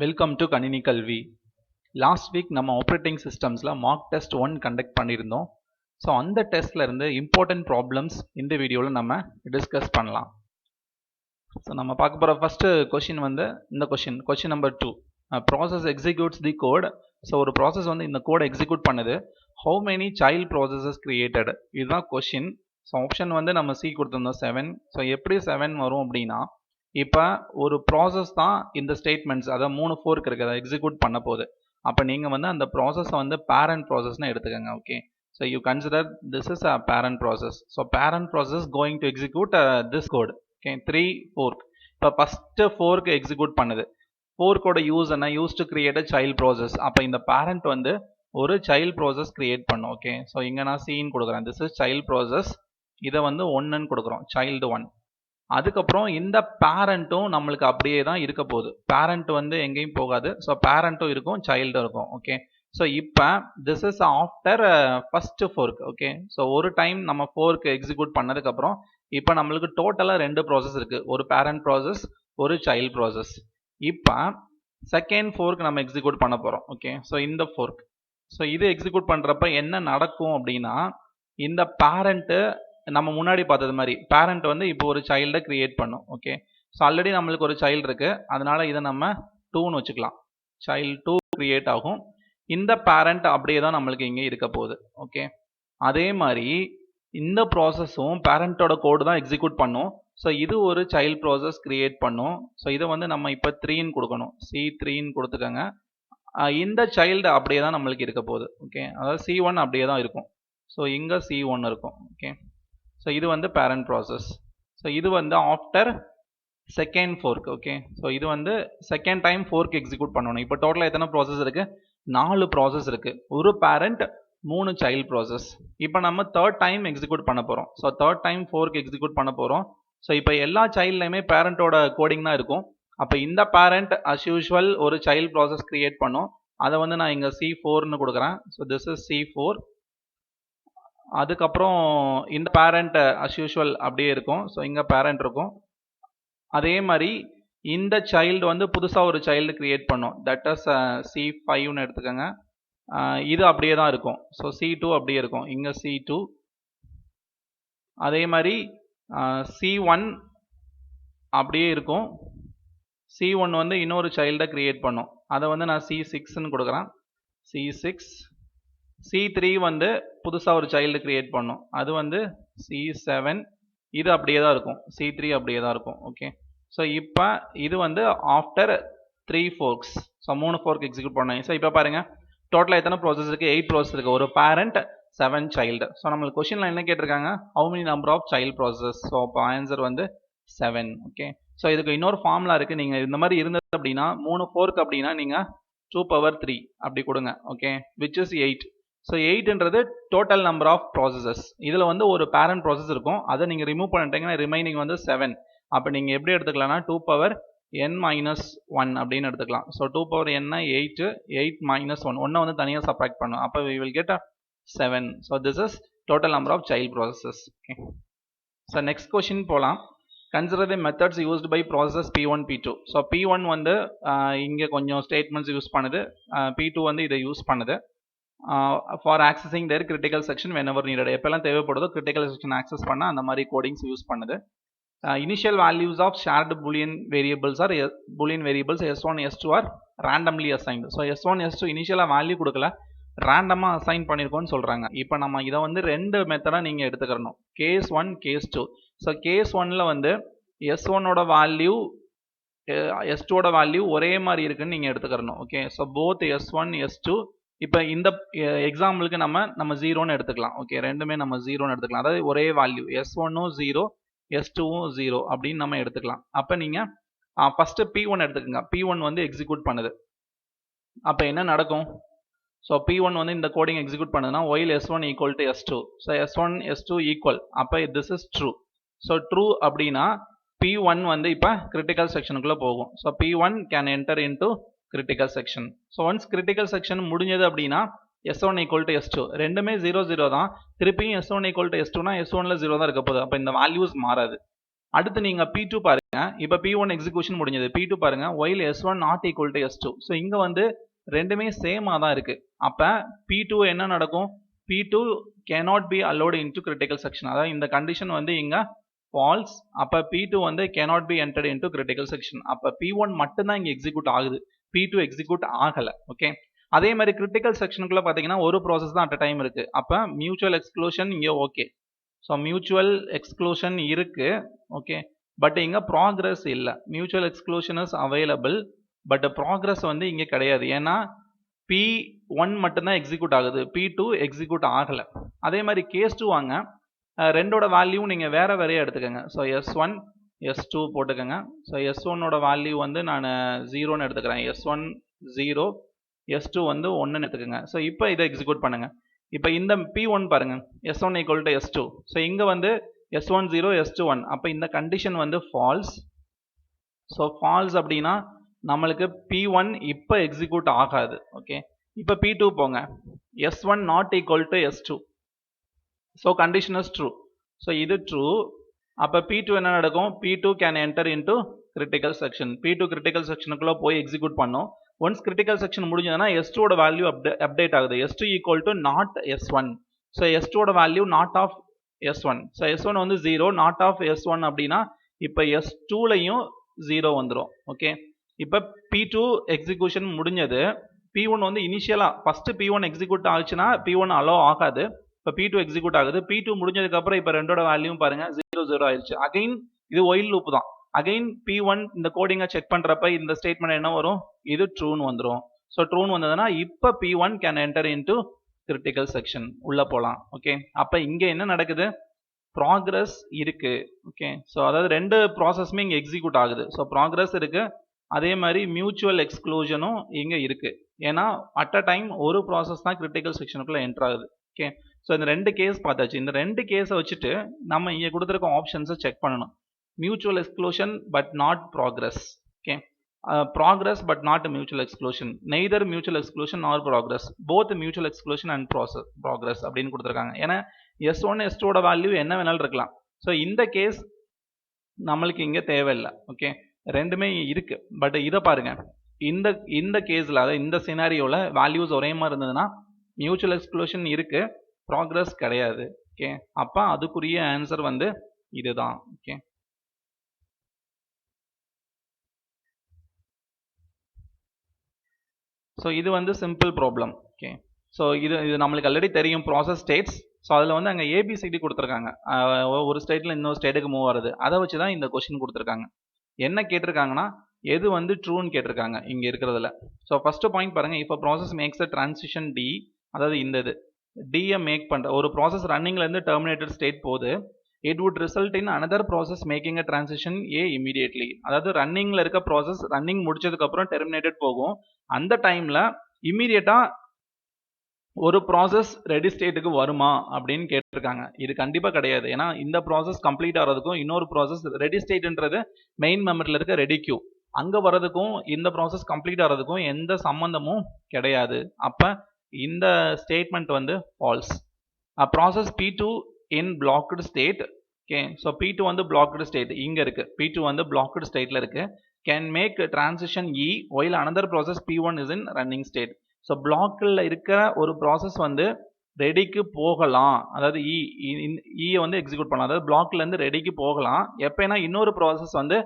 Welcome to கணினி கல்வி. Last week நம்ம ஆப்ரேட்டிங் சிஸ்டம்ஸில் மார்க் டெஸ்ட் 1 கண்டக்ட் பண்ணியிருந்தோம். ஸோ அந்த டெஸ்ட்டில் இருந்து இம்பார்ட்டன்ட் ப்ராப்ளம்ஸ் இந்த வீடியோவில் நம்ம டிஸ்கஸ் பண்ணலாம். ஸோ நம்ம பார்க்க போகிற ஃபஸ்ட்டு கொஷின் வந்து இந்த கொஷின் நம்பர் 2. ப்ராசஸ் எக்ஸிக்யூட்ஸ் தி கோட். ஸோ ஒரு ப்ராசஸ் வந்து இந்த கோடை எக்ஸிக்யூட் பண்ணுது. How many child processes created, இதுதான் கொஷின். ஸோ ஆப்ஷன் வந்து நம்ம சி கொடுத்துருந்தோம் 7. ஸோ எப்படி 7 வரும் அப்படின்னா, இப்போ ஒரு ப்ராசஸ் தான் இந்த ஸ்டேட்மெண்ட்ஸ், அதாவது 3 ஃபோர்க் இருக்குது, அதை எக்ஸிக்யூட் பண்ண போகுது. அப்போ நீங்கள் வந்து அந்த ப்ராசஸை வந்து பேரண்ட் ப்ராசஸ்னு எடுத்துக்கோங்க. ஓகே, so you consider this is a parent process. So parent process going to execute this code. Okay, 3 fork. இப்போ ஃபஸ்ட்டு ஃபோர்க் எக்ஸிக்யூட் பண்ணுது. ஃபோர்க்கோட யூஸ் என்ன? Use to create a child process. அப்போ இந்த பேரண்ட் வந்து ஒரு சைல்ட் ப்ராசஸ் கிரியேட் பண்ணும். Okay, so இங்கே நான் சீன் கொடுக்குறேன். This is child process. இதை வந்து 1ன்னு கொடுக்குறோம், சைல்டு 1. அதுக்கப்புறம் இந்த பேரண்ட்டும் நம்மளுக்கு அப்படியே தான் இருக்க போகுது. பேரண்ட் வந்து எங்கேயும் போகாது. ஸோ பேரண்ட்டும் இருக்கும், சைல்டும் இருக்கும். ஓகே, ஸோ இப்போ this is after first fork. Okay, so ஒரு டைம் நம்ம ஃபோர்க் எக்ஸிக்யூட் பண்ணதுக்கப்புறம் இப்போ நம்மளுக்கு டோட்டலாக 2 ப்ராசஸ் இருக்குது, ஒரு பேரண்ட் ப்ராசஸ், ஒரு சைல்ட் ப்ராசஸ். இப்போ செகண்ட் ஃபோர்க் நம்ம எக்ஸிக்யூட் பண்ண போகிறோம். ஓகே, ஸோ இந்த ஃபோர்க். ஸோ இது எக்ஸிக்யூட் பண்ணுறப்ப என்ன நடக்கும் அப்படின்னா, இந்த பேரண்ட்டு நம்ம முன்னாடி பார்த்தது மாதிரி பேரண்ட் வந்து இப்போ ஒரு சைல்டை கிரியேட் பண்ணும். ஓகே, ஸோ ஆல்ரெடி நம்மளுக்கு ஒரு சைல்டு இருக்கு, அதனால இதை நம்ம 2ன்னு வச்சுக்கலாம். சைல்டு 2 கிரியேட் ஆகும். இந்த பேரண்ட் அப்படியே தான் நம்மளுக்கு இங்கே இருக்க போகுது. ஓகே, அதே மாதிரி இந்த ப்ராசஸும் பேரண்டோட கோடு தான் எக்ஸிக்யூட் பண்ணும். ஸோ இது ஒரு சைல்டு ப்ராசஸ் கிரியேட் பண்ணும். ஸோ இதை வந்து நம்ம இப்போ 3ன்னு கொடுக்கணும். C3ன்னு கொடுத்துக்கோங்க. இந்த சைல்டு அப்படியே தான் நம்மளுக்கு இருக்க போகுது. ஓகே, அதாவது C1 அப்படியே தான் இருக்கும். ஸோ இங்கே C1 இருக்கும். ஓகே, ஸோ இது வந்து பேரண்ட் ப்ராசஸ். ஸோ இது வந்து after second fork. Okay, so இது வந்து செகண்ட் டைம் ஃபோர்க் எக்ஸிக்யூட் பண்ணணும். இப்போ டோட்டலாக எத்தனை ப்ராசஸ் இருக்குது? 4 ப்ராசஸ் இருக்குது. ஒரு பேரண்ட், 3 சைல்ட் ப்ராசஸ். இப்போ நம்ம தேர்ட் டைம் எக்ஸிக்யூட் பண்ண போகிறோம். So third time fork execute பண்ண போகிறோம். ஸோ இப்போ எல்லா சைல்ட்லையுமே பேரண்ட்டோட கோடிங் தான் இருக்கும். அப்போ இந்த பேரண்ட் அஸ் யூஷுவல் ஒரு சைல்ட் ப்ராசஸ் கிரியேட் பண்ணும். அதை வந்து நான் இங்கே C4ன்னு கொடுக்குறேன். So this is C4. அதுக்கப்புறம் இந்த பேரண்ட் அஸ் யூஷுவல் அப்படியே இருக்கும். ஸோ இங்கே பேரண்ட் இருக்கும். அதே மாதிரி இந்த சைல்டு வந்து புதுசாக ஒரு சைல்டு கிரியேட் பண்ணும். தட் இஸ் C5ன்னு எடுத்துக்கோங்க. இது அப்படியே தான் இருக்கும். ஸோ C2 அப்படியே இருக்கும். இங்கே C2. அதே மாதிரி C1 அப்படியே இருக்கும். C1 வந்து இன்னொரு சைல்டை கிரியேட் பண்ணும். அதை வந்து நான் C6ன்னு கொடுக்குறேன். C6. C3 வந்து புதுசாக ஒரு சைல்டு கிரியேட் பண்ணும். அது வந்து C7. இது அப்படியே தான் இருக்கும். C3 அப்படியே தான் இருக்கும். ஓகே, ஸோ இப்போ இது வந்து after 3 Forks. So 3 fork execute பண்ணாங்க. ஸோ இப்போ பாருங்கள், டோட்டலாக எத்தனை ப்ராசஸ் இருக்குது? 8 ப்ராசஸ் இருக்குது. ஒரு பேரண்ட், 7 சைல்டு. ஸோ நம்மளுக்கு கொஸ்டினில் என்ன கேட்டிருக்காங்க? How many number of child process. So அப்போ ஆன்சர் வந்து 7. ஓகே, ஸோ இதுக்கு இன்னொரு ஃபார்முலா இருக்குது. நீங்கள் இந்த மாதிரி இருந்தது அப்படின்னா 3 ஃபோர்க் அப்படின்னா நீங்கள் 2^3 அப்படி கொடுங்க. Okay, which is 8. ஸோ 8ன்றது டோட்டல் நம்பர் ஆஃப் ப்ராசஸஸ். இதில் வந்து ஒரு பேரண்ட் ப்ராசஸ் இருக்கும், அதை நீங்கள் ரிமூவ் பண்ணிட்டீங்கன்னா ரிமைனிங் வந்து 7. அப்போ நீங்கள் எப்படி எடுத்துக்கலாம்னா 2^n-1 அப்படின்னு எடுத்துக்கலாம். ஸோ 2^n 8, 8 - 1, 1 வந்து தனியாக சப்ராக்ட் பண்ணும். அப்போ we will get 7. So this is total number of child processes. Okay. So next question போகலாம். Consider the methods used by process P1, P2. So P1 வந்து இங்கே கொஞ்சம் ஸ்டேட்மெண்ட்ஸ் யூஸ் பண்ணுது. P2 வந்து இதை யூஸ் பண்ணுது. For accessing their critical section whenever needed. எப்பெல்லாம் தேவைப்படுதோ கிரிட்டிக்கல் செக்ஷன் ஆக்சஸ் பண்ண அந்த மாதிரி கோடிங்ஸ் யூஸ் பண்ணுது. Initial values of shared boolean variables or boolean variables S1, S2 or randomly assigned. So S1, S2 இனிஷியலாக வேல்யூ கொடுக்கல, ரேண்டமாக அசைன் பண்ணியிருக்கோன்னு சொல்கிறாங்க. இப்போ நம்ம இதை வந்து 2 மெத்தடாக நீங்கள் எடுத்துக்கிறணும். Case 1, case 2. ஸோ கேஸ் 1ல் வந்து S1ஓட வேல்யூ, S2ஓட வேல்யூ ஒரே மாதிரி இருக்குன்னு நீங்கள் எடுத்துக்கிறணும். Okay, so both S1, S2. இப்போ இந்த எக்ஸாம்பிளுக்கு நம்ம 0ன்னு எடுத்துக்கலாம். ஓகே, ரெண்டுமே நம்ம 0ன்னு எடுத்துக்கலாம். அதாவது ஒரே வேல்யூ, S1ம் 0, S2ம் 0 அப்படின்னு நம்ம எடுத்துக்கலாம். அப்போ நீங்கள் ஃபஸ்ட்டு P1 எடுத்துக்கோங்க. P1 வந்து எக்ஸிக்யூட் பண்ணுது. அப்போ என்ன நடக்கும்? ஸோ P1 வந்து இந்த கோடிங் எக்ஸிக்யூட் பண்ணுதுன்னா while S1 equal to S2. So S1, S2 equal. அப்போ this is true. So true அப்படின்னா P1 வந்து இப்போ கிரிட்டிக்கல் செக்ஷனுக்குள்ளே போகும். So P1 can enter into critical section. So once critical section முடிஞ்சது அப்படின்னா S1 equal to S2 ரெண்டுமே 0, 0 தான். திருப்பியும் S1 equal to S2னா S1ல 0 தான் இருக்க போகுது. அப்போ இந்த வேல்யூஸ் மாறாது. அடுத்து நீங்கள் P2 பாருங்க. இப்போ P1 எக்ஸிக்யூஷன் முடிஞ்சது. P2 பாருங்க. while S1 not equal to S2. So இங்கே வந்து ரெண்டுமே சேமாக தான் இருக்குது. அப்போ P2 என்ன நடக்கும்? P2 cannot be allowed into critical section. அதாவது இந்த கண்டிஷன் வந்து இங்கே ஃபால்ஸ். அப்போ P2 வந்து cannot be entered into critical section. அப்போ P1 மட்டும்தான் இங்கே எக்ஸிக்யூட் ஆகுது. P2 எக்ஸிக்யூட் ஆகலை. ஓகே. அதே மாதிரி கிரிட்டிக்கல் செக்ஷனுக்குள்ள பார்த்தீங்கன்னா ஒரு ப்ராசஸ் தான் அட் டைம் இருக்குது. அப்போ மியூச்சுவல் எக்ஸ்க்ளூஷன் இங்கே ஓகே. ஸோ மியூச்சுவல் எக்ஸ்க்ளூஷன் இருக்குது. ஓகே. பட் இங்கே ப்ராக்ரஸ் இல்லை. Mutual exclusion is available. But progress வந்து இங்கே கிடையாது. ஏன்னா P1 மட்டும்தான் எக்ஸிக்யூட் ஆகுது. P2 எக்ஸிக்யூட் ஆகலை. அதே மாதிரி கேஸ் 2 வாங்க. ரெண்டோட வேல்யூ நீங்கள் வேற வேறையே எடுத்துக்கோங்க. ஸோ S1 S2 போட்டுக்கோங்க. ஸோ S1ஓட வேல்யூ வந்து நான் 0ன்னு எடுத்துக்கிறேன். S1 0, S2 வந்து 1ன்னு எடுத்துக்கோங்க. ஸோ இப்போ இதை எக்ஸிக்யூட் பண்ணுங்க. இப்போ இந்த P1 பாருங்க. S1 equal to S2. So இங்கே வந்து S1 0, S2 1. அப்போ இந்த கண்டிஷன் வந்து ஃபால்ஸ். ஸோ ஃபால்ஸ் அப்படின்னா நம்மளுக்கு P1 இப்போ எக்ஸிக்யூட் ஆகாது. ஓகே. இப்போ P2 போங்க. S1 not equal to S2. So condition is true. So இது ட்ரூ. அப்போ P2 என்ன நடக்கும்? P2 can enter into critical section. P2 critical செக்ஷனுக்குள்ளே போய் எக்ஸிக்யூட் பண்ணும். ஒன்ஸ் கிரிட்டிக்கல் செக்ஷன் முடிஞ்சதுன்னா S2ஓட வேல்யூ அப்டேட் ஆகுது. S2 equal to not S1. So S2ஓட value not of S1. So S1 வந்து 0, நாட் ஆஃப் S1 அப்படின்னா இப்போ S2லையும் 0 வந்துடும். ஓகே. இப்போ P2 எக்ஸிக்யூஷன் முடிஞ்சது. P1 வந்து இனிஷியலாக ஃபஸ்ட்டு P1 எக்ஸிக்யூட் ஆச்சுன்னா P1 அலோ ஆகாது. இப்போ P2 எக்ஸிக்யூட் ஆகுது. P2 முடிஞ்சதுக்கப்புறம் இப்போ ரெண்டோட வேல்யூ பாருங்க 0 0 ஆயிடுச்சு. அகைன் இது ஒயில் லூப் தான். அகைன் P1 இந்த கோடிங்கை செக் பண்ணுறப்ப இந்த ஸ்டேட்மெண்ட் என்ன வரும்? இது ட்ரூன்னு வந்துடும். ஸோ ட்ரூன்னு வந்ததுன்னா இப்போ P1 can enter into critical section உள்ளே போகலாம். ஓகே. அப்போ இங்கே என்ன நடக்குது? ப்ராக்ரஸ் இருக்கு. ஓகே. ஸோ அதாவது ரெண்டு ப்ராசஸுமே இங்கே எக்ஸிக்யூட் ஆகுது. ஸோ ப்ராக்ரஸ் இருக்கு. அதே மாதிரி மியூச்சுவல் எக்ஸ்க்ளூஷனும் இங்கே இருக்கு. ஏன்னா அட் அ டைம் ஒரு ப்ராசஸ் தான் கிரிட்டிக்கல் செக்ஷனுக்குள்ளே என்டர் ஆகுது. ஓகே. ஸோ இந்த ரெண்டு கேஸ் பார்த்தாச்சு. இந்த ரெண்டு கேஸை வச்சுட்டு நம்ம இங்கே கொடுத்துருக்க ஆப்ஷன்ஸை செக் பண்ணணும். Mutual exclusion but not progress. Okay. Progress but not mutual exclusion. Neither mutual exclusion or progress. Both mutual exclusion and progress அப்படின்னு கொடுத்துருக்காங்க. ஏன்னா S1 S2ஓட வேல்யூ என்ன வேணாலும் இருக்கலாம். ஸோ இந்த கேஸ் நம்மளுக்கு இங்கே தேவையில்லை. ஓகே. ரெண்டுமே இருக்கு. பட் இதை பாருங்க. இந்த கேஸில் அதாவது இந்த சினாரியோவில் வேல்யூஸ் ஒரே மாதிரி இருந்ததுன்னா மியூச்சுவல் எக்ஸ்க்ளூஷன் இருக்கு, ப்ராக்ரஸ் கிடையாது. ஓகே. அப்போ அதுக்குரிய ஆன்சர் வந்து இதுதான். ஓகே. ஸோ இது வந்து சிம்பிள் ப்ராப்ளம். ஓகே. ஸோ இது நம்மளுக்கு ஆல்ரெடி தெரியும் ப்ராசஸ் ஸ்டேட்ஸ். ஸோ அதில் வந்து அங்கே ABCD கொடுத்துருக்காங்க. ஒரு ஸ்டேட்டில் இன்னொரு ஸ்டேட்டுக்கு மூவ் ஆகுது. அதை வச்சு தான் இந்த கொஸ்டின் கொடுத்துருக்காங்க. என்ன கேட்டிருக்காங்கன்னா எது வந்து ட்ரூன்னு கேட்டிருக்காங்க இங்கே இருக்கிறதுல. ஸோ ஃபர்ஸ்ட் பாயிண்ட் பாருங்க. இப்போ ப்ராசஸ் மேக்ஸ் அ டிரான்சிஷன் D, அதாவது இந்த இது டியை மேக் பண்ணுற ஒரு ப்ராசஸ் ரன்னிங்லேருந்து டெர்மினேட்டட் ஸ்டேட் போது it would result in another process making a transition A immediately. அதாவது ரன்னிங்கில் இருக்க ப்ராசஸ் ரன்னிங் முடிச்சதுக்கப்புறம் டெர்மினேட்டட் போகும். அந்த டைமில் இம்மீடியட்டாக ஒரு ப்ராசஸ் ரெடி ஸ்டேட்டுக்கு வருமா அப்படின்னு கேட்டிருக்காங்க. இது கண்டிப்பாக கிடையாது. ஏன்னா இந்த ப்ராசஸ் கம்ப்ளீட் ஆகிறதுக்கும் இன்னொரு ப்ராசஸ் ரெடி ஸ்டேட்ன்றது மெயின் மெமரியில் இருக்க ரெடி கியூ அங்கே வரதுக்கும் இந்த ப்ராசஸ் கம்ப்ளீட் ஆகிறதுக்கும் எந்த சம்மந்தமும் கிடையாது. அப்போ இந்த ஸ்டேட்மெண்ட் வந்து false. Process P2 in blocked state. Okay. So P2 வந்து blocked state இங்கே இருக்கு. P2 வந்து blocked stateல இருக்கு. Can make transition E while another process P1 is in running state. So பிளாக்கில் இருக்கிற ஒரு ப்ராசஸ் வந்து ரெடிக்கு போகலாம். அதாவது இயை வந்து எக்ஸிக்யூட் பண்ணலாம். அதாவது பிளாக்லேருந்து ரெடிக்கு போகலாம் எப்போனா இன்னொரு ப்ராசஸ் வந்து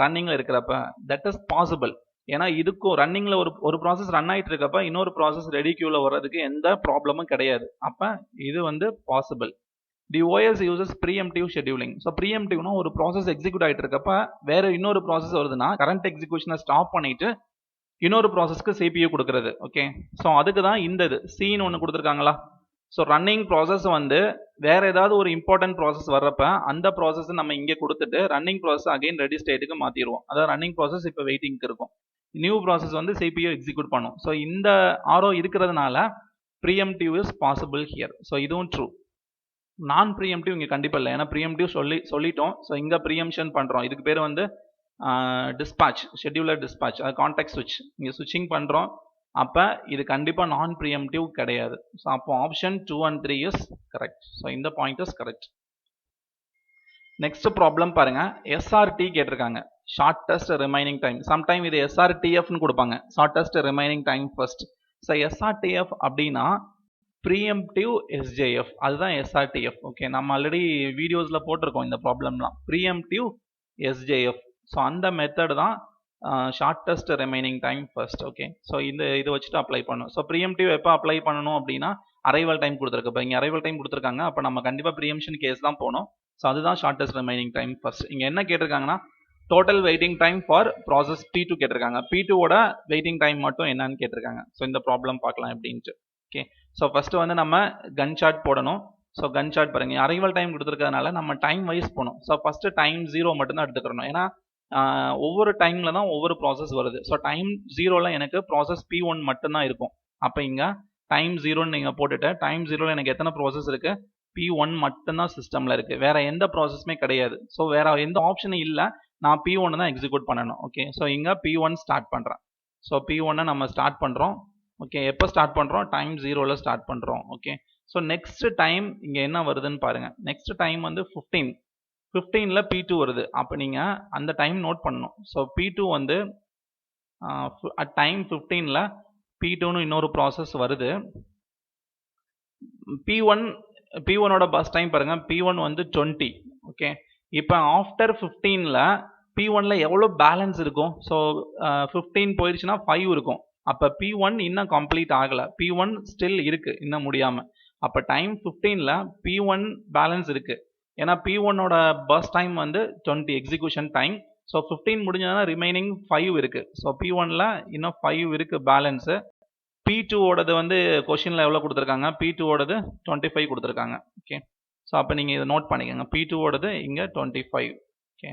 ரன்னிங்கில் இருக்கிறப்ப. That is possible. ஏன்னா இதுக்கும் ரன்னிங்கில் ஒரு ப்ராசஸ் ரன் ஆகிட்டு இருக்கப்ப இன்னொரு ப்ராசஸ் ரெடி கியூவில் வர்றதுக்கு எந்த ப்ராப்ளமும் கிடையாது. அப்போ இது வந்து possible. The OS uses preemptive scheduling. So ப்ரீஎம்டிவ்னா ஒரு ப்ராசஸ் எக்ஸிக்யூட் ஆகிட்டு இருக்கப்ப வேற இன்னொரு ப்ராசஸ் வருதுன்னா கரண்ட் எக்ஸிக்யூஷனை ஸ்டாப் பண்ணிட்டு இன்னொரு ப்ராசஸ்க்கு CPU கொடுக்கறது. ஓகே. ஸோ அதுக்கு தான் இந்த இது சீன் ஒன்று கொடுத்துருக்காங்களா. ஸோ ரன்னிங் ப்ராசஸ் வந்து வேற ஏதாவது ஒரு இம்பார்ட்டன்ட் ப்ராசஸ் வர்றப்ப அந்த ப்ராசஸ் நம்ம இங்கே கொடுத்துட்டு ரன்னிங் ப்ராசஸ் அகைன் ரெடி ஸ்டேட்டுக்கு மாற்றிடுவோம். அதாவது ரன்னிங் ப்ராசஸ் இப்போ வெயிட்டிங்க்கு இருக்கும். நியூ ப்ராசஸ் வந்து CPU எக்ஸிக்யூட் பண்ணும். ஸோ இந்த ஆரோ இருக்கிறதுனால pre-emptive is possible here. So இதுவும் ட்ரூ. நான் ப்ரீஎம்டிவ் இங்கே கண்டிப்பாக இல்லை. ஏன்னா ப்ரீஎம்டிவ் சொல்லிட்டோம். ஸோ இங்கே ப்ரீஎம்ஷன் பண்ணுறோம். இதுக்கு பேர் வந்து டிஸ்பாச், ஷெட்யூலர் டிஸ்பாச், அது கான்டெக்ட் ஸ்விட்ச். இங்கே ஸ்விட்சிங் பண்ணுறோம். அப்போ இது கண்டிப்பாக நான் ப்ரீஎம்டிவ் கிடையாது. ஸோ அப்போ option 2 and 3 is correct. So இந்த point is correct. Next problem பாருங்க, எஸ்ஆர்டி கேட்டிருக்காங்க, ஷார்ட்டஸ்ட் ரிமைனிங் டைம். சம்டைம் இது எஸ்ஆர்டிஎஃப்னு கொடுப்பாங்க, shortest remaining time first. So SRTF அப்படின்னா ப்ரீஎம்டிவ் எஸ்ஜேஎஃப், அதுதான் எஸ்ஆர்டிஎஃப். ஓகே, நம்ம ஆல்ரெடி வீடியோஸ்ல போட்டிருக்கோம் இந்த ப்ராப்ளம்லாம், ப்ரீஎம்டிவ் எஸ்ஜேஎஃப். ஸோ அந்த மெத்தட் தான் shortest remaining time first. Okay, so இது வச்சுட்டு அப்ளை பண்ணணும். ஸோ ப்ரீஎம்டிவ் எப்போ அப்ளை பண்ணணும் அப்படின்னா அரைவல் டைம் கொடுத்துருக்கு. இப்போ இங்கே அரைவல் டைம் கொடுத்துருக்காங்க, அப்போ நம்ம கண்டிப்பாக ப்ரீஎம்ஷன் கேஸ் தான் போகணும். ஸோ அதுதான் ஷார்ட்டஸ்ட் ரிமைனிங் டைம் ஃபர்ஸ்ட். இங்கே என்ன கேட்டிருக்காங்கன்னா total waiting time for process P2 கேட்டிருக்காங்க. P2ஓட வெயிட்டிங் டைம் மட்டும் என்னன்னு கேட்டிருக்காங்க. ஸோ இந்த ப்ராப்ளம் பார்க்கலாம் எப்படின்ட்டு. ஓகே, ஸோ ஃபர்ஸ்ட் வந்து நம்ம கன் சார்ட் போடணும். ஸோ கன் சார்ட் பாருங்க, அரைவல் டைம் கொடுத்துருக்கிறதுனால நம்ம டைம் வைஸ் போகணும். ஸோ ஃபர்ஸ்ட் டைம் 0 மட்டும்தான் எடுத்துக்கிறோம், ஏன்னா ஒவ்வொரு டைம்ல தான் ஒவ்வொரு ப்ராசஸ் வருது. ஸோ டைம் 0ல எனக்கு ப்ராசஸ் P1 மட்டும்தான் இருக்கும். அப்போ இங்கே டைம் 0ன்னு நீங்கள் போட்டுட்டு டைம் 0ல எனக்கு எத்தனை ப்ராசஸ் இருக்கு, P1 மட்டும்தான் சிஸ்டம்ல இருக்கு, வேற எந்த ப்ராசஸுமே கிடையாது. ஸோ வேற எந்த ஆப்ஷனும் இல்லை, நான் P1 தான் எக்ஸிக்யூட் பண்ணணும். ஓகே, ஸோ இங்கே P1 ஸ்டார்ட் பண்ணுறேன். ஸோ P1 நம்ம ஸ்டார்ட் பண்ணுறோம். ஓகே, எப்போ ஸ்டார்ட் பண்ணுறோம், டைம் 0ல ஸ்டார்ட் பண்ணுறோம். ஓகே, ஸோ நெக்ஸ்ட் டைம் இங்கே என்ன வருதுன்னு பாருங்க. நெக்ஸ்ட் டைம் வந்து 15ல P2 வருது. அப்போ நீங்கள் அந்த டைம் நோட் பண்ணணும். ஸோ P2 வந்து டைம் 15ல P2ன்னு இன்னொரு ப்ராசஸ் வருது. P1ஓட பஸ் டைம் பாருங்க, P1 வந்து 20. ஓகே, இப்போ ஆஃப்டர் 15ல P1ல எவ்வளோ பேலன்ஸ் இருக்கும். ஸோ 15 போயிடுச்சுன்னா 5 இருக்கும். அப்போ P1 இன்னும் கம்ப்ளீட் ஆகலை, P1 ஸ்டில் இருக்கு, இன்னும் முடியாமல். அப்போ டைம் 15ல P1 பேலன்ஸ் இருக்கு, ஏன்னா P1ஓட பஸ் டைம் வந்து 20 எக்ஸிக்யூஷன் டைம். ஸோ 15 முடிஞ்சதுன்னா ரிமைனிங் 5 இருக்கு. ஸோ P1ல இன்னும் 5 இருக்கு பேலன்ஸு. P2ஓடது வந்து கொஷினில் எவ்வளோ கொடுத்துருக்காங்க, P2ஓடது 25 கொடுத்துருக்காங்க. ஓகே, ஸோ அப்போ நீங்கள் இதை நோட் பண்ணிக்கோங்க, P2ஓடது இங்கே 25. ஓகே,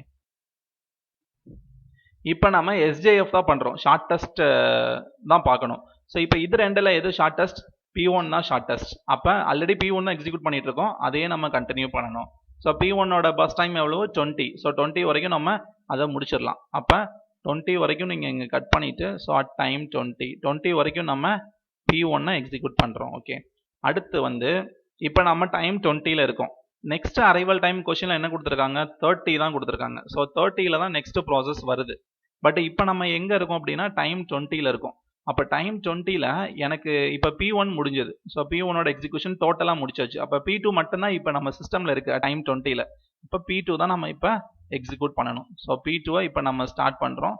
இப்போ நம்ம எஸ்ஜேஎஃப் தான் பண்ணுறோம், ஷார்ட்டஸ்ட் தான் பார்க்கணும். ஸோ இப்போ இது ரெண்டில் எது ஷார்ட்டஸ்ட், P1 தான் ஷார்ட்டஸ்ட். அப்போ ஆல்ரெடி P1 தான் எக்ஸிக்யூட் பண்ணிட்டு இருக்கோம், அதையே நம்ம கண்டினியூ பண்ணணும். ஸோ P1ஓட பஸ் டைம் எவ்வளோ, 20. ஸோ 20 வரைக்கும் நம்ம அதை முடிச்சிடலாம். அப்போ 20 வரைக்கும் நீங்கள் இங்கே கட் பண்ணிவிட்டு, ஸோ அட் டைம் 20 வரைக்கும் நம்ம P1 எக்ஸிக்யூட் பண்ணுறோம். ஓகே, அடுத்து வந்து இப்போ நம்ம டைம் 20ல இருக்கோம். நெக்ஸ்ட் அரைவல் டைம் கொஸ்டினில் என்ன கொடுத்துருக்காங்க, 30 தான் கொடுத்துருக்காங்க. ஸோ 30ல தான் நெக்ஸ்ட் ப்ராசஸ் வருது. பட் இப்போ நம்ம எங்கே இருக்கோம் அப்படின்னா டைம் 20ல இருக்கும். அப்போ டைம் 20ல எனக்கு இப்போ P1 முடிஞ்சது. ஸோ P1ஓட எக்ஸிக்யூஷன் டோட்டலாக முடிச்சாச்சு. அப்போ P2 மட்டும்தான் இப்போ நம்ம சிஸ்டமில் இருக்கு டைம் 20ல. இப்போ P2 தான் நம்ம இப்போ எக்ஸிக்யூட் பண்ணணும். ஸோ P2வை இப்போ நம்ம ஸ்டார்ட் பண்ணுறோம்.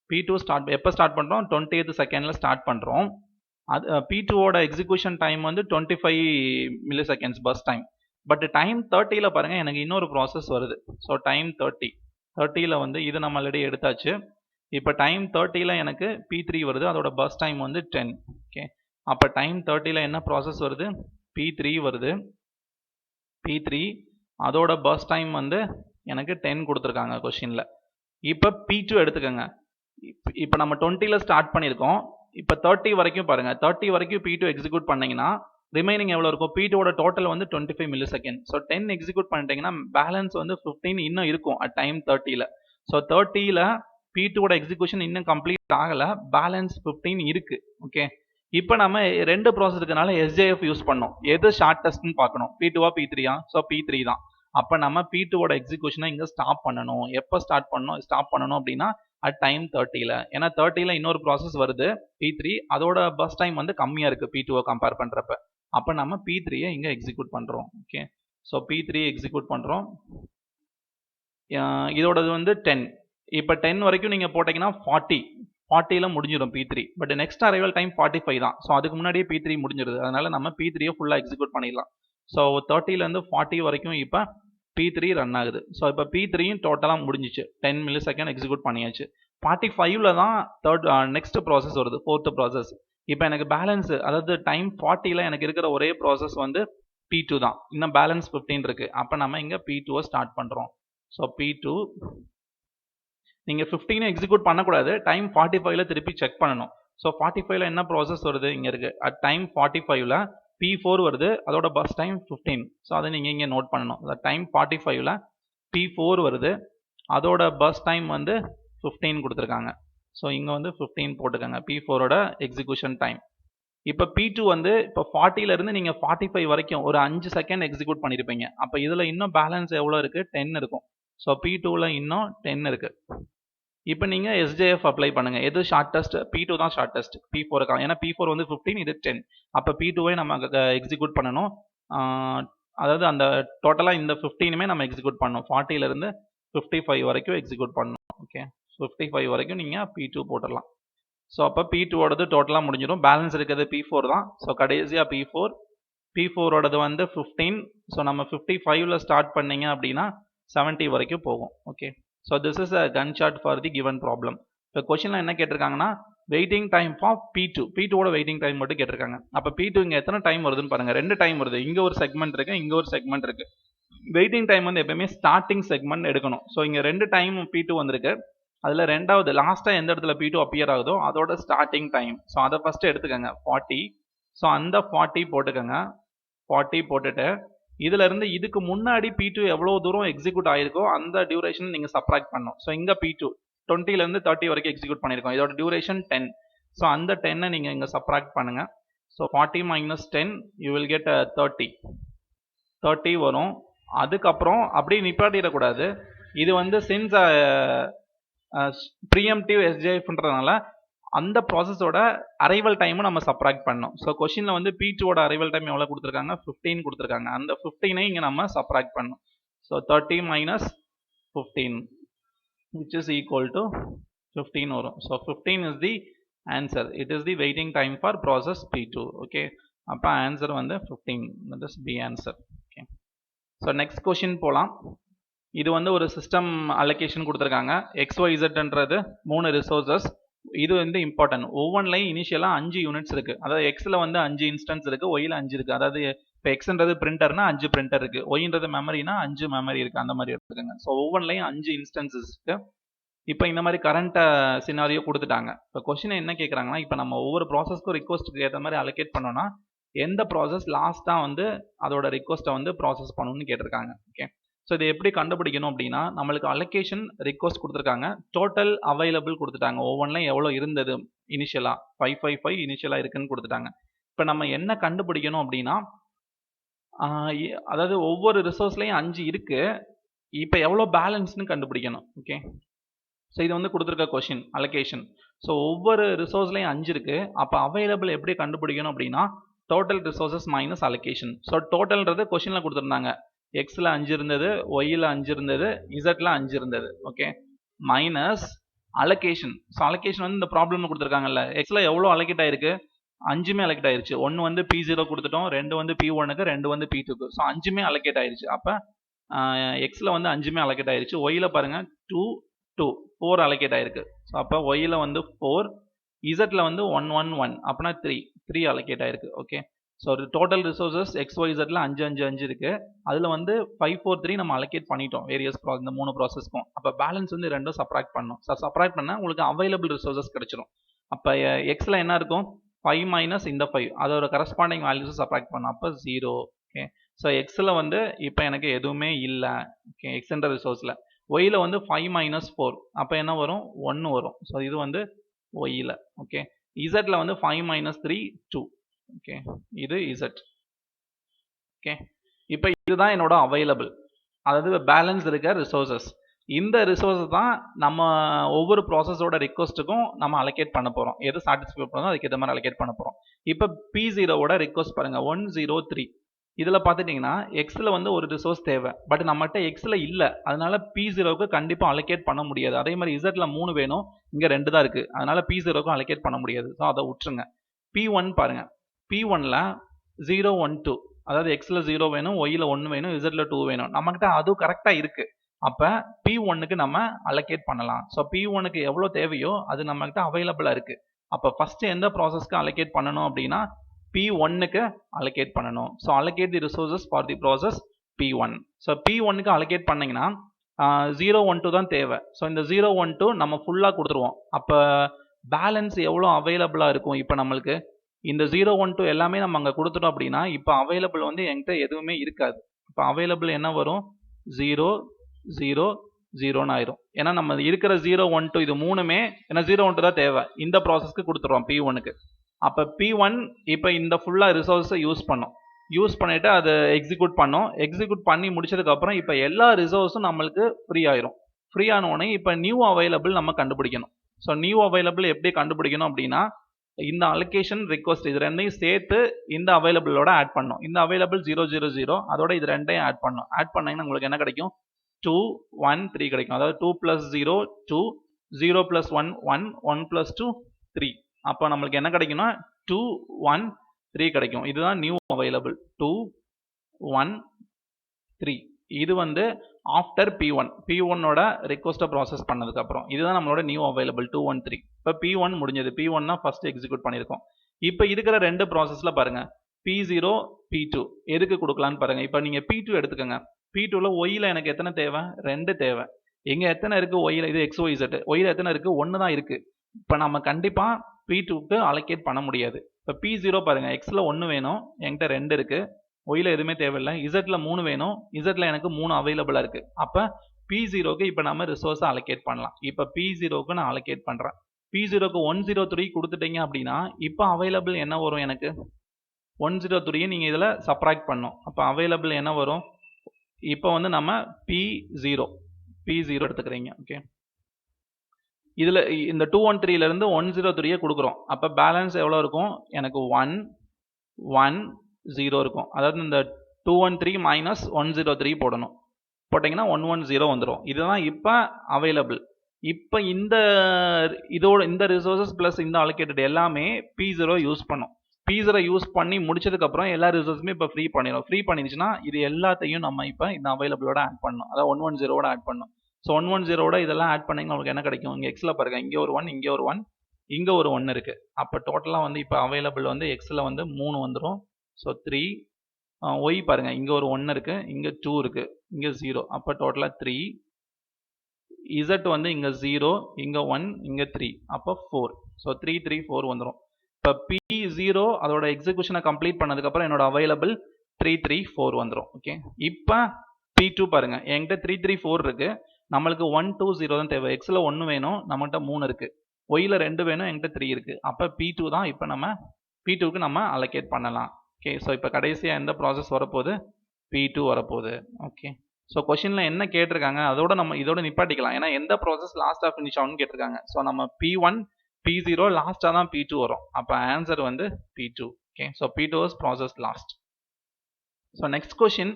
P2 எப்போ ஸ்டார்ட் பண்ணுறோம், 20th செகண்டில் ஸ்டார்ட் பண்ணுறோம். அது P2ஓட எக்ஸிக்யூஷன் டைம் வந்து 25 milliseconds burst time. But time 30ல பாருங்க, எனக்கு இன்னொரு ப்ராசஸ் வருது. ஸோ டைம் 30ல வந்து இது நம்ம ஆல்ரெடி எடுத்தாச்சு. இப்போ டைம் 30ல எனக்கு P3 வருது, அதோட பஸ் டைம் வந்து 10. ஓகே, அப்போ டைம் 30ல என்ன ப்ராசஸ் வருது, P3 வருது. P3 அதோட பஸ் டைம் வந்து எனக்கு 10 கொடுத்துருக்காங்க கொஷினில். இப்போ P2 எடுத்துக்கோங்க. இப்போ நம்ம 20ல ஸ்டார்ட் பண்ணியிருக்கோம். இப்போ 30 வரைக்கும் பாருங்க, 30 வரைக்கும் P2 எக்ஸிக்யூட் பண்ணீங்கன்னா ரிமைனிங் எவ்வளோ இருக்கும், P2ஓட டோட்டல் வந்து 25 மில்லி செகண்ட். ஸோ 10 எக்ஸிக்யூட் பண்ணிட்டீங்கன்னா பேலன்ஸ் வந்து 15 இன்னும் இருக்கும் அட் டைம் 30ல. ஸோ 30ல P2ஓட எக்ஸிக்யூஷன் இன்னும் கம்ப்ளீட் ஆகலை, பேலன்ஸ் 15 இருக்கு. ஓகே, இப்போ நம்ம ரெண்டு ப்ராசஸ் இருக்கனால எஸ்ஜேஎஃப் யூஸ் பண்ணோம். எது ஷார்ட்டஸ்ட்னு பார்க்கணும், P2வா P3யா. ஸோ P3 தான். அப்போ நம்ம P2ஓட எக்ஸிக்யூஷனை இங்கே ஸ்டாப் பண்ணணும். எப்போ ஸ்டாப் பண்ணணும் அப்படின்னா அட் டைம் 30ல. ஏன்னா 30ல இன்னொரு ப்ராசஸ் வருது P3, அதோட பஸ் டைம் வந்து கம்மியாக இருக்குது P2வை கம்பேர் பண்ணுறப்ப. அப்போ நம்ம P3யை இங்கே எக்ஸிக்யூட் பண்ணுறோம். ஓகே, ஸோ P3 எக்ஸிக்யூட் பண்ணுறோம். இதோடது வந்து 10. இப்போ 10 வரைக்கும் நீங்கள் போட்டிங்கன்னா 40ல முடிஞ்சிடும் P3. But next arrival time 45 தான். ஸோ அதுக்கு முன்னாடியே P3 முடிஞ்சிருது, அதனால நம்ம P3யை ஃபுல்லாக எக்ஸிக்யூட் பண்ணிடலாம். ஸோ 30லேருந்து 40 வரைக்கும் இப்போ P3 ரன் ஆகுது. ஸோ இப்போ P3யும் டோட்டலாக முடிஞ்சிச்சு, 10 மில்லி செகண்ட் எக்ஸிக்யூட் பண்ணியாச்சு. 45ல தான் நெக்ஸ்ட் ப்ராசஸ் வருது, 4th ப்ராசஸ். இப்போ எனக்கு பேலன்ஸ், அதாவது டைம் 40ல எனக்கு இருக்கிற ஒரே ப்ராசஸ் வந்து P2 தான், இன்னும் பேலன்ஸ் 15 இருக்கு. அப்போ நம்ம இங்கே P2வை ஸ்டார்ட் பண்ணுறோம். ஸோ P2 நீங்கள் 15 எக்ஸிக்யூட் பண்ணக்கூடாது, டைம் 45ல திருப்பி செக் பண்ணணும். ஸோ 45ல என்ன ப்ராசஸ் வருது, இங்கே இருக்குது அட் டைம் 45ல P4 வருது, அதோட பஸ் டைம் 15. ஸோ அதை நீங்கள் இங்கே நோட் பண்ணணும். டைம் 45ல P4 வருது, அதோட பஸ் டைம் வந்து 15 கொடுத்துருக்காங்க. ஸோ இங்கே வந்து 15 போட்டுக்கோங்க P4ஓட எக்ஸிக்யூஷன் டைம். இப்போ P2 வந்து இப்போ 40லேருந்து நீங்கள் 45 வரைக்கும் ஒரு 5 செகண்ட் எக்ஸிக்யூட் பண்ணியிருப்பீங்க. அப்போ இதில் இன்னும் பேலன்ஸ் எவ்வளோ இருக்குது, 10 இருக்கும். ஸோ P2ல இன்னும் 10 இருக்கு. இப்போ நீங்கள் SJF அப்ளை பண்ணுங்கள். எது ஷார்ட்டஸ்ட்? P2 தான் ஷார்ட்டஸ்ட் P4க்கு. ஏன்னா P4 வந்து 15, இது 10. அப்போ P2வை நம்ம எக்ஸிக்யூட் பண்ணணும். அதாவது அந்த டோட்டலாக இந்த 15மே நம்ம எக்ஸிக்யூட் பண்ணணும். 40லேருந்து 55 வரைக்கும் எக்ஸிக்யூட் பண்ணணும். ஓகே, 55 வரைக்கும் நீங்கள் P2 போட்டுடலாம். ஸோ அப்போ P2ஓடது டோட்டலாக முடிஞ்சிடும். பேலன்ஸ் இருக்கிறது P4 தான். ஸோ கடைசியாக P4ஓடது வந்து 15. ஸோ நம்ம 55ல ஸ்டார்ட் பண்ணிங்க அப்படின்னா 70 வரைக்கும் போகும். Okay, so this is a Gantt chart for the given problem. இப்போ கொஷனில் என்ன கேட்டிருக்காங்கன்னா வெயிட்டிங் டைம் ஃபார் P2ஓட வெயிட்டிங் டைம் மட்டும் கேட்டிருக்காங்க. அப்போ P2 இங்கே எத்தனை டைம் வருதுன்னு பாருங்கள். 2 டைம் வருது. இங்கே ஒரு செக்மெண்ட் இருக்குது, இங்கே ஒரு செக்மெண்ட் இருக்குது. வெயிட்டிங் டைம் வந்து எப்பவுமே ஸ்டார்டிங் செக்மெண்ட் எடுக்கணும். ஸோ இங்கே 2 டைம் P2 வந்திருக்கு. அதில் ரெண்டாவது லாஸ்ட்டாக எந்த இடத்துல P2 அப்பியர் ஆகுதோ அதோட ஸ்டார்டிங் டைம். ஸோ அதை ஃபஸ்ட்டு எடுத்துக்கோங்க 40. ஸோ அந்த 40 போட்டுக்கோங்க. 40 போட்டுட்டு இதிலிருந்து இதுக்கு முன்னாடி P2 எவ்வளோ தூரம் எக்ஸிக்யூட் ஆயிருக்கோ அந்த டியூரேஷன் நீங்கள் சப்ராக்ட் பண்ணணும். ஸோ இங்கே P2 20லேருந்து 30 வரைக்கும் எக்ஸிக்யூட் பண்ணியிருக்கோம். இதோட டியூரேஷன் 10. ஸோ அந்த 10-ஐ நீங்கள் இங்கே சப்ராக்ட் பண்ணுங்கள். So 40 minus 10 you will get 30 வரும். அதுக்கப்புறம் அப்படியே நிப்பாட்டிடக்கூடாது. இது வந்து சின்ஸ் ப்ரீஎம்டிவ் SJFன்றதுனால அந்த ப்ராசஸோட அரைவல் டைமும் நம்ம சப்ராக்ட் பண்ணோம். ஸோ கொஷினில் வந்து P2ஓட அரைவல் டைம் எவ்வளோ கொடுத்துருக்காங்க? 15 கொடுத்துருக்காங்க. அந்த 15-ஐ இங்கே நம்ம சப்ராக்ட் பண்ணோம். So 30 minus 15 which is equal to 15 வரும். So 15 is the answer. It is the waiting time for process P2. Okay, அப்போ ஆன்சர் வந்து 15. that is B answer. Okay, so next question போகலாம். இது வந்து ஒரு சிஸ்டம் அலோகேஷன் கொடுத்துருக்காங்க. XYZன்றது 3 resources. இது வந்து இம்பார்ட்டன்ட். ஒவ்வொன்றிலையும் இனிஷியலாக 5 யூனிட்ஸ் இருக்குது. அதாவது எக்ஸில் வந்து 5 இன்ஸ்டன்ஸ் இருக்குது, ஒயில் 5 இருக்குது. அதாவது இப்போ எக்ஸ்ன்றது பிரிண்டர்னா 5 பிரிண்டர் இருக்குது, ஒய்ன்றது மெமரினா 5 மெமரி இருக்குது. அந்த மாதிரி எடுத்துக்கோங்க. ஸோ ஒவ்வொன்றிலையும் 5 இன்ஸ்டன்சஸ் இருக்குது. இப்போ இந்த மாதிரி கரண்ட் சினாரியோ கொடுத்துட்டாங்க. இப்போ கொஸ்டின் என்ன கேட்குறாங்கன்னா, இப்போ நம்ம ஒவ்வொரு ப்ராசஸ்க்கும் ரிக்வஸ்ட்டுக்கு ஏற்ற மாதிரி அலோகேட் பண்ணோன்னா எந்த ப்ராசஸ் லாஸ்ட்டாக வந்து அதோட ரிக்வஸ்ட்டை வந்து ப்ராசஸ் பண்ணணும்னு கேட்டிருக்காங்க. ஓகே, ஸோ இதை எப்படி கண்டுபிடிக்கணும் அப்படின்னா, நம்மளுக்கு அலோகேஷன் ரிக்வஸ்ட் கொடுத்துருக்காங்க, டோட்டல் அவைலபிள் கொடுத்துட்டாங்க. ஒவ்வொன்றிலையும் எவ்வளோ இருந்தது இனிஷியலாக 555 இனிஷியலாக இருக்குன்னு கொடுத்துட்டாங்க. இப்போ நம்ம என்ன கண்டுபிடிக்கணும் அப்படின்னா, அதாவது ஒவ்வொரு ரிசோர்ஸ்லையும் 5 இருக்குது. இப்போ எவ்வளோ பேலன்ஸ்னு கண்டுபிடிக்கணும். ஓகே, ஸோ இது வந்து கொடுத்துருக்க கொஷின் அலோகேஷன். ஸோ ஒவ்வொரு ரிசோர்ஸ்லையும் 5 இருக்குது. அப்போ அவைலபிள் எப்படி கண்டுபிடிக்கணும் அப்படின்னா, total resources minus allocation. So டோட்டல்ன்றது கொஷினில் கொடுத்துருந்தாங்க. எக்ஸில் 5 இருந்தது, ஒய்யில் 5 இருந்தது, இசட்டில் 5 இருந்தது. Okay, minus allocation. So allocation வந்து இந்த ப்ராப்ளம்னு கொடுத்துருக்காங்கல்ல, எக்ஸில் எவ்வளோ அலோகேட் ஆயிருக்கு? 5மே அலோகேட் ஆயிருச்சு. 1 வந்து P0 கொடுத்துட்டோம், 2 வந்து P1க்கு, 2 வந்து P2க்கு. ஸோ 5மே அலோகேட் ஆயிருச்சு. அப்போ எக்ஸில் வந்து 5மே அலோகேட் ஆயிருச்சு. ஒய்யில் பாருங்கள் 4 அலோகேட் ஆயிருக்கு. ஸோ அப்போ ஒய்யில் வந்து 4, இசட்டில் வந்து 1 அப்படின்னா 3 அலோகேட் ஆயிருக்கு. ஓகே, ஸோ டோட்டல் ரிசோர்ஸஸ் XYZல 5 இருக்குது. அதில் வந்து 543 நம்ம அலோகேட் பண்ணிட்டோம் வேரியஸ் இந்த 3 ப்ராசஸ்க்கும். அப்போ பேலன்ஸ் வந்து ரெண்டும் சப்ராக்ட் பண்ணணும். ஸோ சப்ராக்ட் பண்ணால் உங்களுக்கு அவைலபிள் ரிசோர்ஸஸ் கிடைச்சிடும். அப்போ எக்ஸில் என்ன இருக்கும்? 5 மைனஸ் இந்த 5, அதோட கரஸ்பாண்டிங் வேல்யூஸை சப்ராக்ட் பண்ணணும். அப்போ 0. ஓகே, ஸோ எக்ஸில் வந்து இப்போ எனக்கு எதுவுமே இல்லை. ஓகே, எக்ஸ்ன்ற ரிசோர்ஸில். ஒய்யில் வந்து 5 மைனஸ் 4, அப்போ என்ன வரும்? 1 வரும். ஸோ இது வந்து ஒய்யில். ஓகே, இசட்டில் வந்து 5 மைனஸ் 3 2. ஓகே, இது இசட். ஓகே, இப்போ இதுதான் என்னோட அவைலபிள், அதாவது பேலன்ஸ் இருக்க ரிசோர்ஸஸ். இந்த ரிசோர்ஸஸ் தான் நம்ம ஒவ்வொரு ப்ராசஸோட ரிக்வஸ்ட்டுக்கும் நம்ம அலோகேட் பண்ண போகிறோம். எது சாட்டிஸ்ஃபை பண்ணணும் அதுக்கு ஏற்ற மாதிரி அலோகேட் பண்ண போகிறோம். இப்போ P0வோட ரிக்வஸ்ட் பாருங்கள், 103. இதில் பார்த்துட்டிங்கன்னா எக்ஸில் வந்து ஒரு ரிசோர்ஸ் தேவை, பட் நம்மகிட்ட எக்ஸில் இல்லை. அதனால P0க்கு கண்டிப்பாக அலோகேட் பண்ண முடியாது. அதே மாதிரி இசட்டில் 3 வேணும், இங்கே 2 தான் இருக்குது. அதனால P0க்கும் அலோகேட் பண்ண முடியாது. ஸோ அதை விட்டுருங்க. P1 பாருங்கள், P1ல 0 1 2, அதாவது எக்ஸில் 0 வேணும், ஒய்யில் 1 வேணும், இசட்டில் 2 வேணும். நம்மகிட்ட அதுவும் கரெக்டாக இருக்குது. அப்போ P1க்கு நம்ம அலோகேட் பண்ணலாம். ஸோ P1க்கு எவ்வளோ தேவையோ அது நம்மகிட்ட அவைலபிளாக இருக்குது. அப்போ ஃபஸ்ட்டு எந்த ப்ராசஸ்க்கு அலோகேட் பண்ணணும் அப்படின்னா P1க்கு அலோகேட் பண்ணணும். So allocate the resources for the process P1. So P1க்கு அலோகேட் பண்ணிங்கன்னா 012 தான் தேவை. ஸோ இந்த 012 நம்ம ஃபுல்லாக கொடுத்துருவோம். அப்போ பேலன்ஸ் எவ்வளோ அவைலபிளாக இருக்கும்? இப்போ நம்மளுக்கு இந்த 012 எல்லாமே நம்ம அங்கே கொடுத்துட்டோம் அப்படின்னா இப்போ அவைலபிள் வந்து என்கிட்ட எதுவுமே இருக்காது. இப்போ அவைலபிள் என்ன வரும்? 0 0 0ன்னு ஆயிரும். ஏன்னா நம்ம இருக்கிற 012 இது 3மே ஏன்னா 012 தான் தேவை. இந்த ப்ராசஸ்க்கு கொடுத்துருவோம் P1க்கு. அப்போ P1 இப்போ இந்த ஃபுல்லாக ரிசோர்ஸை யூஸ் பண்ணோம். யூஸ் பண்ணிட்டு அதை எக்ஸிக்யூட் பண்ணோம். எக்ஸிக்யூட் பண்ணி முடிச்சதுக்கப்புறம் இப்போ எல்லா ரிசோர்ஸும் நம்மளுக்கு ஃப்ரீ ஆயிரும். ஃப்ரீ ஆன உடனே இப்போ நியூ அவைலபிள் நம்ம கண்டுபிடிக்கணும். ஸோ நியூ அவைலபிள் எப்படி கண்டுபிடிக்கணும் அப்படின்னா, இந்த அலோகேஷன் ரிக்வஸ்ட் இது ரெண்டையும் சேர்த்து இந்த அவைலபிளோட ஆட் பண்ணணும். இந்த அவைலபிள் 000 அதோட இது ரெண்டையும் ஆட் பண்ணணும். ஆட் பண்ணீங்கன்னா உங்களுக்கு என்ன கிடைக்கும்? 2 1 3 கிடைக்கும். அதாவது 2 + 0 2, 0 + 1 1, 1 + 2 3. அப்போ நம்மளுக்கு என்ன கிடைக்கும்னா 2 1 3 கிடைக்கும். இதுதான் நியூ அவைலபிள் 2 1 3. இது வந்து ஆஃப்டர் P1 ஓட ரிக்வஸ்ட்டை ப்ராசஸ் பண்ணதுக்கு அப்புறம் இதுதான் நம்மளோட நியூ அவைலபிள் 2 1 3. இப்போ P1 முடிஞ்சது. P1 தான் ஃபர்ஸ்ட் எக்ஸிக்யூட் பண்ணியிருக்கோம். இப்போ இருக்கிற ரெண்டு ப்ராசஸ்ல பாருங்க, P0 P2 எதுக்கு கொடுக்கலான்னு பாருங்க. இப்போ நீங்க P2 எடுத்துக்கோங்க. P2ல ஒய்ல எனக்கு எத்தனை தேவை? 2 தேவை. எங்க எத்தனை இருக்கு? ஒய்ல இது XYZ. ஒய்ல எத்தனை இருக்கு? 1 தான் இருக்கு. இப்போ நம்ம கண்டிப்பா P2க்கு அலோகேட் பண்ண முடியாது. இப்போ P0 பாருங்க, Xல 1 வேணும், என்கிட்ட 2 இருக்கு. ஒய்ல எதுவுமே தேவையில்லை. இசட்ல 3 வேணும், இசட்ல எனக்கு 3 அவைலபிளா இருக்கு. அப்ப P0க்கு இப்போ நம்ம ரிசோர்ஸை அலோகேட் பண்ணலாம். இப்போ P0க்கு நான் அலோகேட் பண்றேன். P0க்கு 103 கொடுத்துட்டீங்க அப்படின்னா இப்போ அவைலபிள் என்ன வரும்? எனக்கு 103 நீங்க இதுல சப்ராக்ட் பண்ணணும். அப்போ அவைலபிள் என்ன வரும்? இப்போ வந்து நம்ம P0 எடுத்துக்கிறீங்க. ஓகே, இதுல இந்த 213ல இருந்து 103 கொடுக்குறோம். அப்ப பேலன்ஸ் எவ்வளவு இருக்கும்? எனக்கு 1 1 0 இருக்கும். அதாவது இந்த 213 மைனஸ் 103 போடணும். போட்டீங்கன்னா 110 வந்துடும். இதுதான் இப்ப அவைலபிள். இப்ப இதோட இந்த ரிசோர்சஸ் பிளஸ் இந்த அலோகேட்டட் எல்லாமே P0 யூஸ் பண்ணும். P0 யூஸ் பண்ணி முடிச்சதுக்கு அப்புறம் எல்லா ரிசோர்ஸுமே இப்ப ஃப்ரீ பண்ணிடும். ஃப்ரீ பண்ணிடுச்சுன்னா இது எல்லாத்தையும் நம்ம இப்ப இந்த அவைலபிளோட ஆட் பண்ணணும். அதாவது 110ஓட ஆட் பண்ணணும். ஸோ 110ஓட இதெல்லாம் ஆட் பண்ணீங்கன்னா உங்களுக்கு என்ன கிடைக்கும்? இங்கே எக்ஸில் பாருங்க, இங்கே ஒரு 1, இங்கே ஒரு 1, இங்கே ஒரு 1 இருக்கு. அப்போ டோட்டலாக வந்து இப்போ அவைலபிள் வந்து எக்ஸில் வந்து 3 வந்துடும். ஸோ 3. ஒய் பாருங்க, இங்கே ஒரு 1 இருக்கு, இங்கே 2 இருக்கு, இங்கே 0. அப்போ டோட்டலாக 3. இசட் வந்து இங்கே 0, இங்கே 1, இங்கே 3. அப்போ 4. ஸோ 3 3 4 வந்துடும். இப்போ P0 அதோட எக்ஸிக்யூஷனை கம்ப்ளீட் பண்ணதுக்கப்புறம் என்னோட அவைலபிள் 3 3 4 வந்துடும். ஓகே, இப்போ P2 பாருங்க, என்கிட்ட 3 3 4 இருக்கு. நம்மளுக்கு 1 2 0 தான் தேவை. எக்ஸில் 1 வேணும், நம்மகிட்ட 3 இருக்கு. ஒய்ல 2 வேணும், என்கிட்ட 3 இருக்கு. அப்போ P2 தான் இப்போ நம்ம P2க்கு நம்ம அலோகேட் பண்ணலாம். ஓகே, ஸோ இப்போ கடைசியாக எந்த ப்ராசஸ் வரப்போகுது? P2 வரப்போகுது. ஓகே, ஸோ கொஸ்டின்ல என்ன கேட்டிருக்காங்க அதோட நம்ம இதோட நிப்பாட்டிக்கலாம். ஏன்னா எந்த ப்ராசஸ் லாஸ்ட்டாக ஃபினிஷ் ஆகும்னு கேட்டிருக்காங்க. ஸோ நம்ம P1 P0 லாஸ்ட்டாக தான் P2 வரும். அப்போ ஆன்சர் வந்து P2. Okay, so P2 is process last. So next question,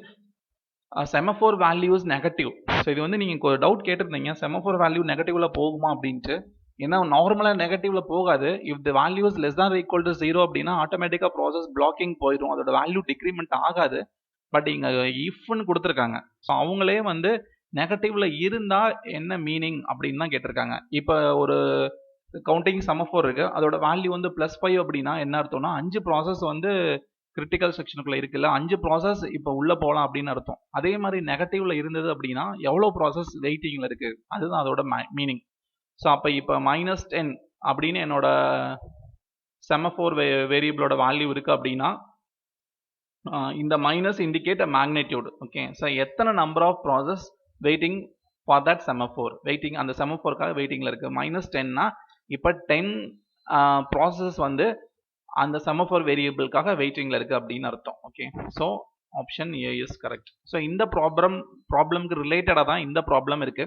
semaphore values negative. So இது வந்து நீங்கள் ஒரு டவுட் கேட்டிருந்தீங்க, செமஃபோர் வேல்யூ நெகட்டிவ்ல போகுமா அப்படின்ட்டு. ஏன்னா நார்மலாக நெகட்டிவ்ல போகாது. இஃப் த வேல்யூஸ் லெஸ் தான் ஈக்குவல் டு 0 அப்படின்னா ஆட்டோமேட்டிக்காக ப்ராசஸ் பிளாக்கிங் போயிடும், அதோட வேல்யூ டிக்ரிமெண்ட் ஆகாது. பட் இங்கே இஃப்னு கொடுத்துருக்காங்க. ஸோ அவங்களே வந்து நெகட்டிவ்ல இருந்தா என்ன மீனிங் அப்படின்னு தான் கேட்டிருக்காங்க. இப்போ ஒரு கவுண்டிங் செமஃபோர் இருக்கு, அதோட வேல்யூ வந்து +5 அப்படின்னா என்ன அர்த்தம்னா 5 ப்ராசஸ் வந்து கிரிட்டிக்கல் செக்ஷனுக்குள்ள இருக்குல்ல, 5 ப்ராசஸ் இப்போ உள்ள போகலாம் அப்படின்னு அர்த்தம். அதே மாதிரி நெகட்டிவ்ல இருந்தது அப்படின்னா எவ்வளோ ப்ராசஸ் வெயிட்டிங்ல இருக்கு, அதுதான் அதோட மீனிங். ஸோ அப்போ இப்போ -10 அப்படின்னு என்னோட செமஃபோர் வேரியபிளோட வேல்யூ இருக்கு அப்படின்னா இந்த minus indicate magnitude. Okay, so எத்தனை number of process waiting for that semaphore, waiting அந்த செமஃபோருக்காக வெயிட்டிங்ல இருக்கு. -10னா இப்போ 10 ப்ராசஸ் வந்து அந்த செமஃபோர் வேரியபிளுக்காக வெயிட்டிங்ல இருக்கு அப்படின்னு அர்த்தம். Okay, so option A is correct. So இந்த ப்ராப்ளம்க்கு ரிலேட்டடாக தான் இந்த ப்ராப்ளம் இருக்கு.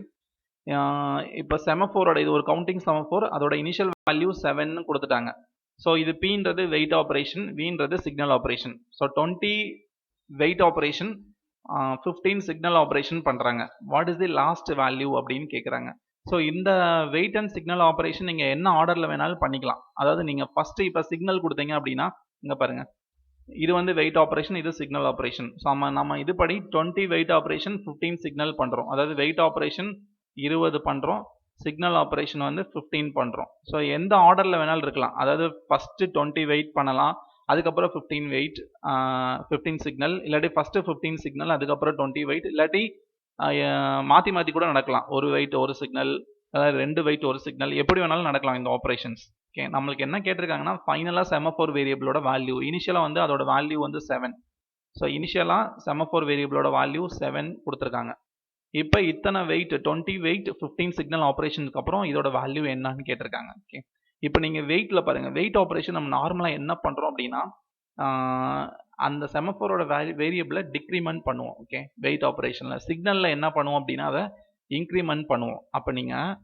இப்போ செமஃபோரோட இது ஒரு கவுண்டிங் செமஃபோர், அதோட இனிஷியல் வேல்யூ 7 கொடுத்துட்டாங்க. ஸோ இது Pன்றது வெயிட் ஆப்ரேஷன், Vன்றது signal operation. So 20 wait operation, 15 signal operation பண்றாங்க. What is the last value அப்படின்னு கேட்குறாங்க. ஸோ இந்த வெயிட் அண்ட் சிக்னல் ஆப்ரேஷன் நீங்கள் என்ன ஆர்டரில் வேணாலும் பண்ணிக்கலாம். அதாவது நீங்கள் ஃபர்ஸ்ட் இப்போ சிக்னல் கொடுத்தீங்க அப்படின்னா இங்கே பாருங்க, இது வந்து வெயிட் ஆப்ரேஷன், இது சிக்னல் ஆப்ரேஷன். ஸோ நம்ம இதுபடி 20 வெயிட் ஆப்ரேஷன் 15 சிக்னல் பண்ணுறோம். அதாவது வெயிட் ஆப்ரேஷன் 20 பண்ணுறோம், சிக்னல் ஆப்ரேஷன் வந்து 15 பண்ணுறோம். ஸோ எந்த ஆர்டரில் வேணாலும் இருக்கலாம். அதாவது ஃபர்ஸ்ட் 20 வெயிட் பண்ணலாம், அதுக்கப்புறம் 15 வெயிட் 15 சிக்னல், இல்லாட்டி ஃபர்ஸ்ட் 15 சிக்னல் அதுக்கப்புறம் 20 வெயிட், இல்லாட்டி மாற்றி மாற்றி கூட நடக்கலாம். ஒரு வெயிட் ஒரு சிக்னல், அதாவது 2 வெயிட் ஒரு சிக்னல், எப்படி வேணாலும் நடக்கலாம் இந்த ஆப்ரேஷன்ஸ். ஓகே, நம்மளுக்கு என்ன கேட்டிருக்காங்கன்னா ஃபைனலாக செமஃபோர் வேரியபிளோட வேல்யூ, இனிஷியலாக வந்து அதோட வேல்யூ வந்து 7. ஸோ இனிஷியலாக செமஃபோர் வேரியபிளோட வேல்யூ 7 கொடுத்துருக்காங்க. இப்போ இத்தனை வெயிட் 20 வெயிட் 15 சிக்னல் ஆப்ரேஷனுக்கு அப்புறம் இதோட வேல்யூ என்னன்னு கேட்டிருக்காங்க. ஓகே, இப்போ நீங்கள் வெயிட்டில் பாருங்கள், வெயிட் ஆப்ரேஷன் நம்ம நார்மலாக என்ன பண்ணுறோம் அப்படின்னா அந்த செமஃபோரோட வேரியபிளை டிக்ரிமெண்ட் பண்ணுவோம். ஓகே, வெயிட் ஆப்ரேஷனில் சிக்னலில் என்ன பண்ணுவோம் அப்படின்னா அதை இன்க்ரிமெண்ட் பண்ணுவோம். அப்போ நீங்கள்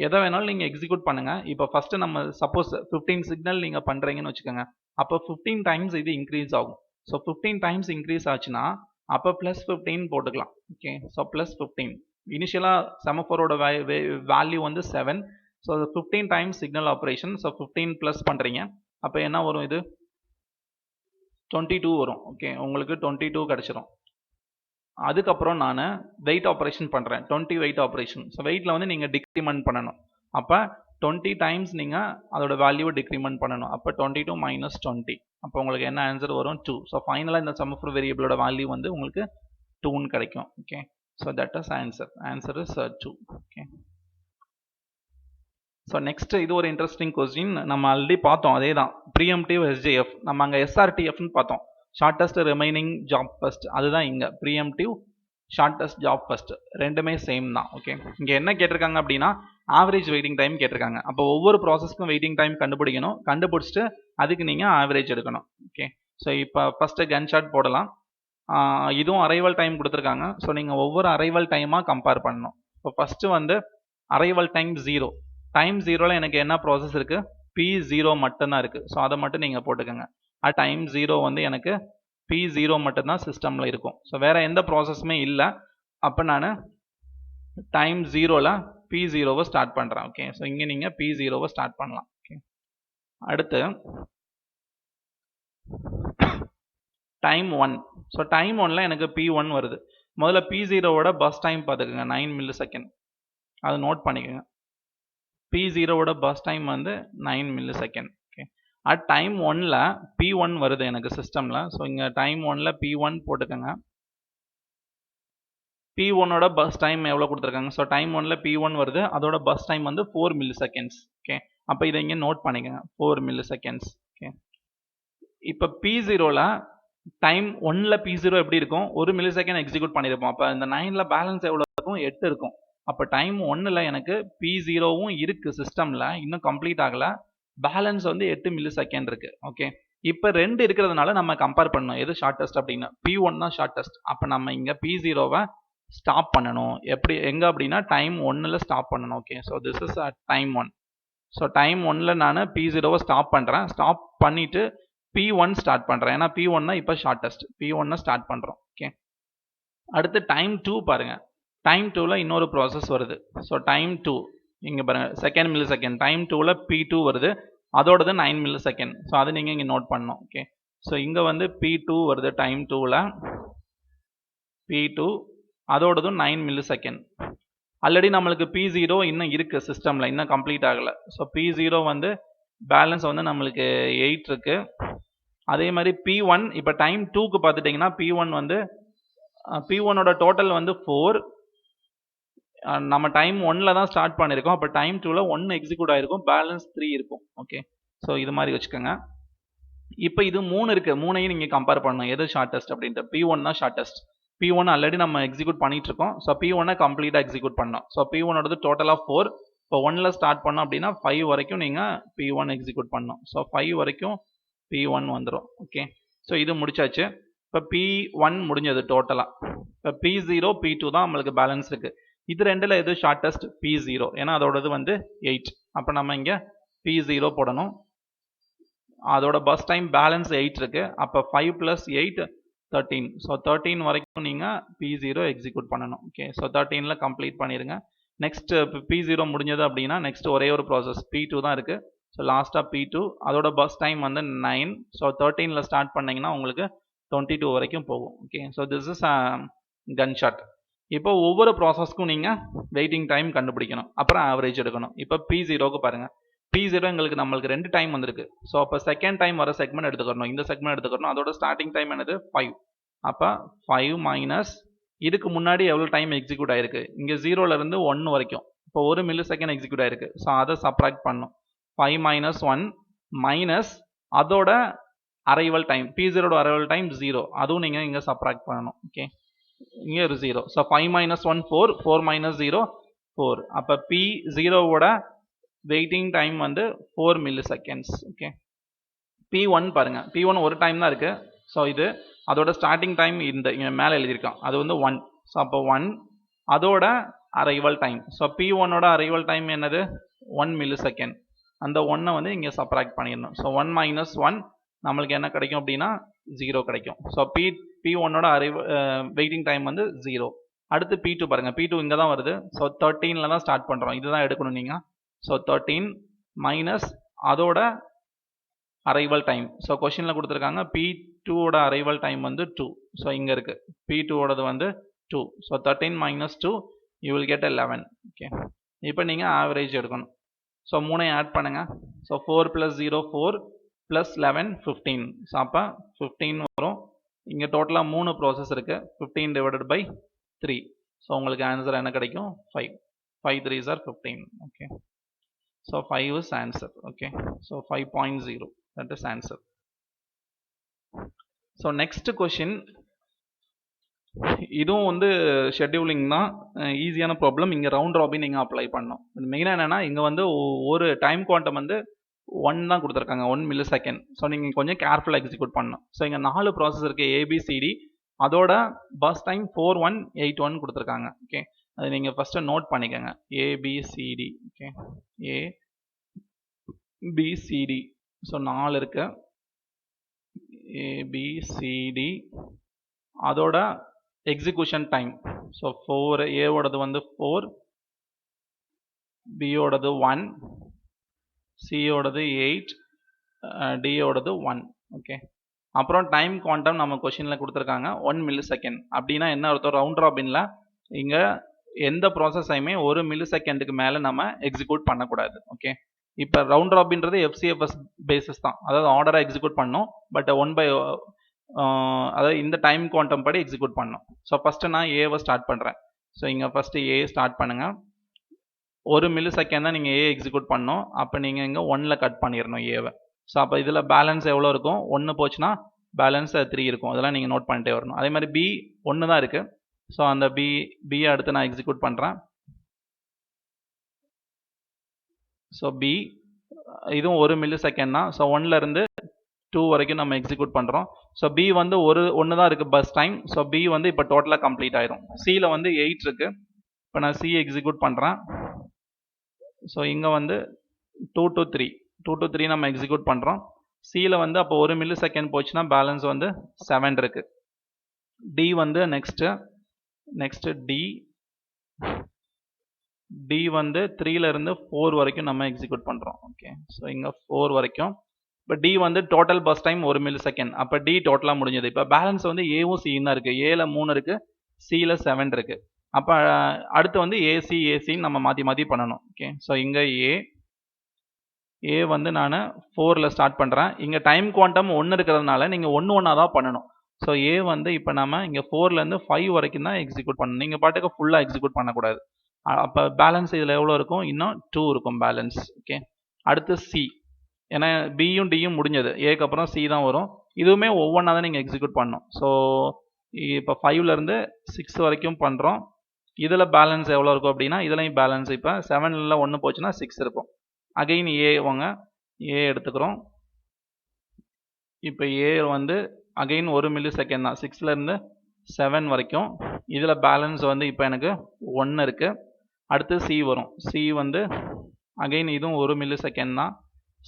எதை வேணாலும் நீங்கள் எக்ஸிக்யூட் பண்ணுங்கள். இப்போ ஃபஸ்ட்டு நம்ம சப்போஸ் 15 சிக்னல் நீங்கள் பண்ணுறீங்கன்னு வச்சுக்கோங்க. அப்போ 15 டைம்ஸ் இது இன்க்ரீஸ் ஆகும். ஸோ 15 டைம்ஸ் இன்க்ரீஸ் ஆச்சுன்னா அப்போ ப்ளஸ் 15 போட்டுக்கலாம். ஓகே, ஸோ ப்ளஸ் 15 இனிஷியலாக செமஃபோரோட வேல்யூ வந்து 7. So 15 times signal operation. So 15 plus பண்ணுறீங்க. அப்போ என்ன வரும்? இது 22 வரும். ஓகே, உங்களுக்கு 22 கிடச்சிரும். அதுக்கப்புறம் நான் வெயிட் ஆப்ரேஷன் பண்ணுறேன், 20 வெயிட் ஆப்ரேஷன். ஸோ வெயிட்டில் வந்து நீங்கள் டிக்ரிமெண்ட் பண்ணணும். அப்போ 20 டைம்ஸ் நீங்கள் அதோட வேல்யூவை டிக்ரிமெண்ட் பண்ணணும். அப்போ 22 மைனஸ் 20. அப்போ உங்களுக்கு என்ன ஆன்சர் வரும்? 2. ஸோ ஃபைனலாக இந்த செமஃபோர் வேரியபிளோட வேல்யூ வந்து உங்களுக்கு 2ன்னு கிடைக்கும். Okay, so that is answer. Answer is 2. Okay, so next இது ஒரு இன்ட்ரெஸ்டிங் கொஸ்டின். நம்ம ஆல்ரெடி பார்த்தோம், அதே தான் ப்ரீஎம்டிவ் எஸ்ஜேஎஃப். நம்ம அங்கே எஸ்ஆர்டிஎஃப்னு பார்த்தோம், ஷார்ட்டஸ்ட் ரிமைனிங் ஜாப் ஃபர்ஸ்ட். அதுதான் இங்கே ப்ரீஎம்டிவ் ஷார்ட்டஸ்ட் ஜாப் ஃபர்ஸ்ட், ரெண்டுமே சேம் தான். ஓகே, இங்கே என்ன கேட்டிருக்காங்க அப்படின்னா ஆவரேஜ் வெயிட்டிங் டைம் கேட்டிருக்காங்க. அப்போ ஒவ்வொரு ப்ராசஸ்க்கும் வெயிட்டிங் டைம் கண்டுபிடிக்கணும். கண்டுபிடிச்சிட்டு அதுக்கு நீங்கள் ஆவரேஜ் எடுக்கணும். ஓகே, ஸோ இப்போ ஃபஸ்ட்டு கன் ஷாட் போடலாம். இதுவும் அரைவல் டைம் கொடுத்துருக்காங்க. ஸோ நீங்கள் ஒவ்வொரு அரைவல் டைமாக கம்பேர் பண்ணணும். இப்போ ஃபஸ்ட்டு வந்து அரைவல் டைம் 0. டைம் 0ல் எனக்கு என்ன ப்ராசஸ் இருக்குது? P0 மட்டும்தான் இருக்குது. ஸோ அதை மட்டும் நீங்கள் போட்டுக்கோங்க. டைம் 0 வந்து எனக்கு P0 மட்டும்தான் சிஸ்டமில் இருக்கும். ஸோ வேறு எந்த ப்ராசஸுமே இல்லை. அப்போ நான் டைம் 0ல் P0வை ஸ்டார்ட் பண்ணுறேன். ஓகே, ஸோ இங்கே நீங்கள் P0வை ஸ்டார்ட் பண்ணலாம். ஓகே, அடுத்து டைம் 1. ஸோ டைம் 1ல் எனக்கு P1 வருது. முதல்ல P0வோட பஸ் டைம் பார்த்துக்கோங்க, 9 மில்லி செகண்ட். அதை நோட் பண்ணிக்கோங்க. P0வோட பஸ் டைம் வந்து 9 மில்லி செகண்ட். ஓகே, டைம் 1ல் P1 வருது எனக்கு சிஸ்டமில். ஸோ இங்கே டைம் 1ல் P1 போட்டுக்கோங்க. P1ஓட பஸ் டைம் எவ்வளோ கொடுத்துருக்காங்க? ஸோ டைம் 1ல் P1 வருது, அதோட பஸ் டைம் வந்து 4 மில்லி செகண்ட்ஸ். ஓகே, அப்போ இதை இங்கே நோட் பண்ணிக்கோங்க, 4 மில்லி செகண்ட்ஸ். ஓகே, இப்போ P0ல் டைம் 1ல் P0 எப்படி இருக்கும்? 1 மில்லி செகண்ட் எக்ஸிக்யூட் பண்ணியிருப்போம். அப்போ இந்த 9ல் பேலன்ஸ் எவ்வளோ இருக்கும்? 8 இருக்கும். அப்போ டைம் 1ல் எனக்கு P0வும் இருக்குது சிஸ்டமில், இன்னும் கம்ப்ளீட் ஆகலை. பேலன்ஸ் வந்து 8 மில்லி செகண்ட் இருக்குது. ஓகே, இப்போ 2 இருக்கிறதுனால நம்ம கம்பேர் பண்ணணும் எது ஷார்ட்டஸ்ட் அப்படின்னு. P1 தான் ஷார்ட்டஸ்ட். அப்போ நம்ம இங்கே P0வை ஸ்டாப் பண்ணணும். எங்கே அப்படின்னா டைம் 1ல் ஸ்டாப் பண்ணணும். Okay, so this is time 1. So time 1ல் நான் P0வை ஸ்டாப் பண்ணுறேன். ஸ்டாப் பண்ணிவிட்டு P1 ஸ்டார்ட் பண்ணுறேன். ஏன்னா P1 தான் இப்போ ஷார்ட்டஸ்ட். P1 ஸ்டார்ட் பண்ணுறோம். ஓகே, அடுத்து டைம் 2 பாருங்கள். டைம் 2ல் இன்னொரு ப்ராசஸ் வருது. ஸோ டைம் 2 இங்கே பாருங்கள், செகண்ட் மில்லி செகண்ட். டைம் 2ல் P2 வருது, அதோடது 9 மில்லி செகண்ட். ஸோ அது நீங்கள் இங்கே நோட் பண்ணணும். ஓகே, ஸோ இங்கே வந்து P2 வருது டைம் 2ல், P2 அதோடதும் 9 மில்லி செகண்ட். ஆல்ரெடி நம்மளுக்கு P0 இன்னும் இருக்குது சிஸ்டமில், இன்னும் கம்ப்ளீட் ஆகலை. ஸோ P0 வந்து பேலன்ஸ் வந்து நம்மளுக்கு 8 இருக்குது. அதே மாதிரி P1 இப்போ டைம் 2க்கு பார்த்துட்டிங்கன்னா P1 வந்து P1ஓட டோட்டல் வந்து 4. நம்ம டைம் 1ல் தான் ஸ்டார்ட் பண்ணியிருக்கோம். அப்போ டைம் 2ல் 1 எக்ஸிக்யூட் ஆகிருக்கும், பேலன்ஸ் 3 இருக்கும். ஓகே, ஸோ இது மாதிரி வச்சுக்கோங்க. இப்போ இது 3 இருக்குது, 3ஐயும் நீங்கள் கம்பேர் பண்ணணும் எது ஷார்ட்டஸ்ட் அப்படின்ட்டு. P1 தான் ஷார்ட்டஸ்ட். P1 ஆல்ரெடி நம்ம எக்ஸிக்யூட் பண்ணிட்டு இருக்கோம். ஸோ P1 கம்ப்ளீட்டாக எக்ஸிக்யூட் பண்ணோம். ஸோ P1ஓடது டோட்டலாக 4. இப்போ 1ல் ஸ்டார்ட் பண்ணோம் அப்படின்னா 5 வரைக்கும் நீங்கள் P1 எக்ஸிக்யூட் பண்ணணும். ஸோ 5 வரைக்கும் P1 வந்துடும். ஓகே, ஸோ இது முடிச்சாச்சு. இப்போ P1 முடிஞ்சது டோட்டலாக. இப்போ P0 P2 தான் நம்மளுக்கு பேலன்ஸ் இருக்குது. இது ரெண்டில் எது ஷார்ட்டஸ்ட்? P0, ஏன்னா அதோடது வந்து 8. அப்போ நம்ம இங்கே P0 போடணும். அதோட பஸ் டைம் பேலன்ஸ் 8 இருக்குது. அப்போ 5 + 8 13. ஸோ 13 வரைக்கும் நீங்கள் P0 எக்ஸிக்யூட் பண்ணணும். ஓகே, ஸோ 13ல் கம்ப்ளீட் பண்ணிடுங்க. நெக்ஸ்ட் P0 முடிஞ்சது அப்படின்னா நெக்ஸ்ட் ஒரே ஒரு ப்ராசஸ் P2 தான் இருக்குது. ஸோ லாஸ்ட்டாக P2 அதோட பஸ் டைம் வந்து 9. ஸோ 13ல் ஸ்டார்ட் பண்ணிங்கன்னா உங்களுக்கு 22 வரைக்கும் போகும். Okay, so this is Gantt chart. இப்போ ஒவ்வொரு ப்ராசஸ்க்கும் நீங்கள் வெயிட்டிங் டைம் கண்டுபிடிக்கணும், அப்புறம் ஆவரேஜ் எடுக்கணும். இப்போ P0க்கு பாருங்கள். P0 நம்மளுக்கு 2 டைம் வந்திருக்கு. ஸோ அப்போ செகண்ட் டைம் வர செக்மெண்ட் எடுத்துக்கணும், இந்த செக்மெண்ட் எடுத்துக்கணும். அதோட ஸ்டார்டிங் டைம் என்னது? 5. அப்போ 5 மைனஸ் இதுக்கு முன்னாடி எவ்வளோ டைம் எக்ஸிக்யூட் ஆயிருக்கு? இங்கே 0லேருந்து 1 வரைக்கும். இப்போ 1 மில்லி செகண்ட் எக்ஸிக்யூட் ஆயிருக்கு. ஸோ அதை சப்ராக்ட் பண்ணணும். 5 - 1 மைனஸ் அதோட அரைவல் டைம், P0ஓட அரைவல் டைம் 0, அதுவும் நீங்கள் இங்கே சப்ராக்ட் பண்ணணும். ஓகே, இங்கே ஒரு 0. ஸோ 5 - 1 4, 4 - 0 4. அப்போ P0ஓட வெயிட்டிங் டைம் வந்து 4 மில்லி செகண்ட்ஸ். ஓகே, P1 பாருங்கள், P1 ஒரு டைம் தான் இருக்குது. ஸோ இது அதோட ஸ்டார்டிங் டைம் இந்த மேலே எழுதியிருக்கான் அது வந்து 1. ஸோ அப்போ 1 அதோட அரைவல் டைம். ஸோ P1ஓட அரைவல் டைம் என்னது 1 மில்லிசெகண்ட். அந்த 1 வந்து இங்கே சப்ராக்ட் பண்ணிடணும். ஸோ 1 மைனஸ் 1 நம்மளுக்கு என்ன கிடைக்கும் அப்படின்னா 0 கிடைக்கும். ஸோ P1ஓட வெயிட்டிங் டைம் வந்து 0. அடுத்து P2 பாருங்க, P2 இங்கே தான் வருது. ஸோ 13ல் தான் ஸ்டார்ட் பண்ணுறோம், இதுதான் எடுக்கணும் நீங்கள். ஸோ 13 மைனஸ் அதோட அரைவல் டைம். ஸோ கொஷினில் கொடுத்துருக்காங்க P2ஓட அரைவல் டைம் வந்து 2. ஸோ இங்கே இருக்குது P2ஓடது வந்து 2. So 13 minus 2 you will get 11. Okay, இப்போ நீங்கள் ஆவரேஜ் எடுக்கணும். ஸோ 3 ஆட் பண்ணுங்கள். ஸோ 4 + 0 4 + 11 15. ஸோ அப்போ 15 வரும். இங்கே டோட்டலாக 3 ப்ராசஸ் இருக்குது. 15 divided by 3. ஸோ உங்களுக்கு ஆன்சர் என்ன கிடைக்கும் 5. 5 3s are 15. Okay, so 5 is answer. Okay, so 5.0 that is answer. So next question, இதுவும் வந்து ஷெட்யூலிங் தான், ஈஸியான ப்ராப்ளம். இங்கே ரவுண்ட் ராபின் நீங்கள் அப்ளை பண்ணணும். மெயினாக என்னென்னா இங்கே வந்து ஒரு டைம் குவாண்டம் வந்து 1 தான் கொடுத்துருக்காங்க, 1 மில்லிசெகண்ட். ஸோ நீங்கள் கொஞ்சம் கேர்ஃபுல்லாக எக்ஸிக்யூட் பண்ணணும். ஸோ இங்கே 4 ப்ராசஸ் இருக்குது ABCD, அதோட பஸ் டைம் 4181 கொடுத்துருக்காங்க. ஓகே, அது நீங்கள் ஃபஸ்ட்டு நோட் பண்ணிக்கோங்க. ABCD. Okay, ABCD. ஸோ 4 இருக்கு ABCD, அதோட எக்ஸிக்யூஷன் டைம். ஸோ 4, ஏவோடது வந்து 4, பியோடது 1, சியோடது 8, டியோடது 1. ஓகே, அப்புறம் டைம் குவாண்டம் நம்ம கொஷினில் கொடுத்துருக்காங்க 1 மில்லிசெகண்ட். அப்படின்னா என்ன அர்த்தம், ரவுண்ட் ராபினில் இங்கே எந்த ப்ராசஸையுமே 1 மில்லிசெகண்டுக்கு மேலே நம்ம எக்ஸிக்யூட் பண்ணக்கூடாது. ஓகே, இப்போ ரவுண்ட் ராபின்றது FCFS பேசிஸ் தான், அதாவது ஆர்டராக எக்ஸிக்யூட் பண்ணணும். பட் 1 by அதாவது இந்த டைம் குவாண்டம் படி எக்ஸிக்யூட் பண்ணணும். ஸோ ஃபஸ்ட்டு நான் ஏவை ஸ்டார்ட் பண்ணுறேன். ஸோ இங்கே ஃபஸ்ட்டு ஏ ஸ்டார்ட் பண்ணுங்கள். 1 மில்லிசெகண்ட் தான் நீங்கள் ஏ எக்ஸிக்யூட் பண்ணணும். அப்போ நீங்கள் இங்கே 1ல் கட் பண்ணிடணும் ஏவை. ஸோ அப்போ இதில் பேலன்ஸ் எவ்வளோ இருக்கும், 1 போச்சுன்னா பேலன்ஸ் 3 இருக்கும். அதெல்லாம் நீங்கள் நோட் பண்ணிட்டே வரணும். அதே மாதிரி பி 1 தான் இருக்குது. ஸோ அந்த பியை அடுத்து நான் எக்ஸிக்யூட் பண்ணுறேன். ஸோ பி இதுவும் 1 மில்லிசெகண்ட் தான். ஸோ 1லேருந்து 2 வரைக்கும் நம்ம எக்ஸிக்யூட் பண்ணுறோம். ஸோ பி வந்து 1 தான் இருக்குது பஸ் டைம். ஸோ பி வந்து இப்போ டோட்டலாக கம்ப்ளீட் ஆயிரும். சியில் வந்து 8 இருக்குது. இப்போ நான் சி எக்ஸிக்யூட் பண்ணுறேன். ஸோ இங்கே வந்து 2 to 3 நம்ம எக்ஸிக்யூட் பண்ணுறோம். சியில் வந்து அப்போ 1 மில்லிசெகண்ட் போச்சுன்னா பேலன்ஸ் வந்து 7 இருக்குது. டி வந்து நெக்ஸ்ட்டு டி வந்து 3லேருந்து 4 வரைக்கும் நம்ம எக்ஸிக்யூட் பண்ணுறோம். ஓகே, ஸோ இங்கே 4 வரைக்கும். இப்போ டி வந்து டோட்டல் பஸ் டைம் 1 மில்லிசெகண்ட். அப்போ டி டோட்டலாக முடிஞ்சது. இப்போ பேலன்ஸ் வந்து ஏவும் சியும் தான் இருக்குது. ஏல 3 இருக்குது, சியில் 7 இருக்குது. அப்போ அடுத்து வந்து ஏசின்னு நம்ம மாற்றி பண்ணணும். ஓகே, ஸோ இங்கே ஏ வந்து நான் 4ல் ஸ்டார்ட் பண்ணுறேன். இங்கே டைம் குவாண்டம் 1 இருக்கிறதுனால நீங்கள் 1 தான் பண்ணணும். ஸோ ஏ வந்து இப்போ நம்ம இங்கே 4லேருந்து 5 வரைக்கும் தான் எக்ஸிக்யூட் பண்ணணும். நீங்கள் பாட்டுக்கு ஃபுல்லாக எக்ஸிக்யூட் பண்ணக்கூடாது. அப்போ பேலன்ஸ் இதில் எவ்வளோ இருக்கும், இன்னும் 2 இருக்கும் பேலன்ஸ். ஓகே, அடுத்து சி, ஏன்னா பியும் டியும் முடிஞ்சது, ஏக்கு அப்புறம் சி தான் வரும். இதுவுமே ஒவ்வொன்றா தான் நீங்கள் எக்ஸிக்யூட் பண்ணணும். ஸோ இப்போ 5லேருந்து 6 வரைக்கும் பண்ணுறோம். இதில் பேலன்ஸ் எவ்வளோ இருக்கும் அப்படின்னா இதுலையும் பேலன்ஸ் இப்போ 7ல் 1 போச்சுன்னா 6 இருக்கும். அகைன் ஏ எடுத்துக்கிறோம். இப்போ ஏ வந்து அகைன் 1 மில்லிசெகண்ட் தான், 6லேருந்து 7 வரைக்கும். இதில் பேலன்ஸ் வந்து இப்போ எனக்கு 1 இருக்குது. அடுத்து சி வரும். சி வந்து அகைன் இதுவும் 1 மில்லிசெகண்ட் தான்,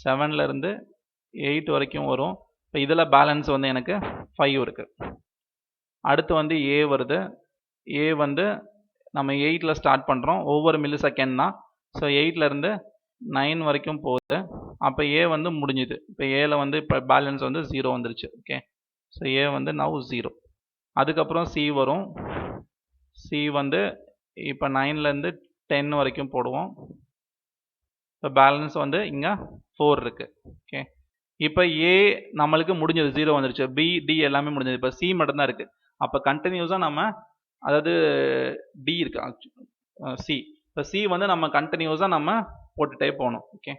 7லேருந்து 8 வரைக்கும் வரும். இப்போ இதில் பேலன்ஸ் வந்து எனக்கு 5 இருக்குது. அடுத்து வந்து ஏ வருது. ஏ வந்து நம்ம 8ல் ஸ்டார்ட் பண்ணுறோம், ஒவ்வொரு மில்லிசெகண்ட் தான். ஸோ 8லேருந்து 9 வரைக்கும் போகுது. அப்போ ஏ வந்து முடிஞ்சுது. இப்போ ஏல வந்து இப்போ பேலன்ஸ் வந்து 0 வந்துருச்சு. ஓகே, ஸோ ஏ வந்து நவ் 0. அதுக்கப்புறம் சி வரும். சி வந்து இப்போ 9லேருந்து 10 வரைக்கும் போடுவோம். இப்போ பேலன்ஸ் வந்து இங்கே 4 இருக்குது. ஓகே, இப்போ ஏ நம்மளுக்கு முடிஞ்சது, 0 வந்துருச்சு. பி டி எல்லாமே முடிஞ்சது. இப்போ சி மட்டும்தான் இருக்குது. அப்போ கண்டினியூஸாக நம்ம, அதாவது டி இருக்கு சி, இப்போ சி வந்து நம்ம கண்டினியூஸாக நம்ம போட்டுகிட்டே போகணும். ஓகே,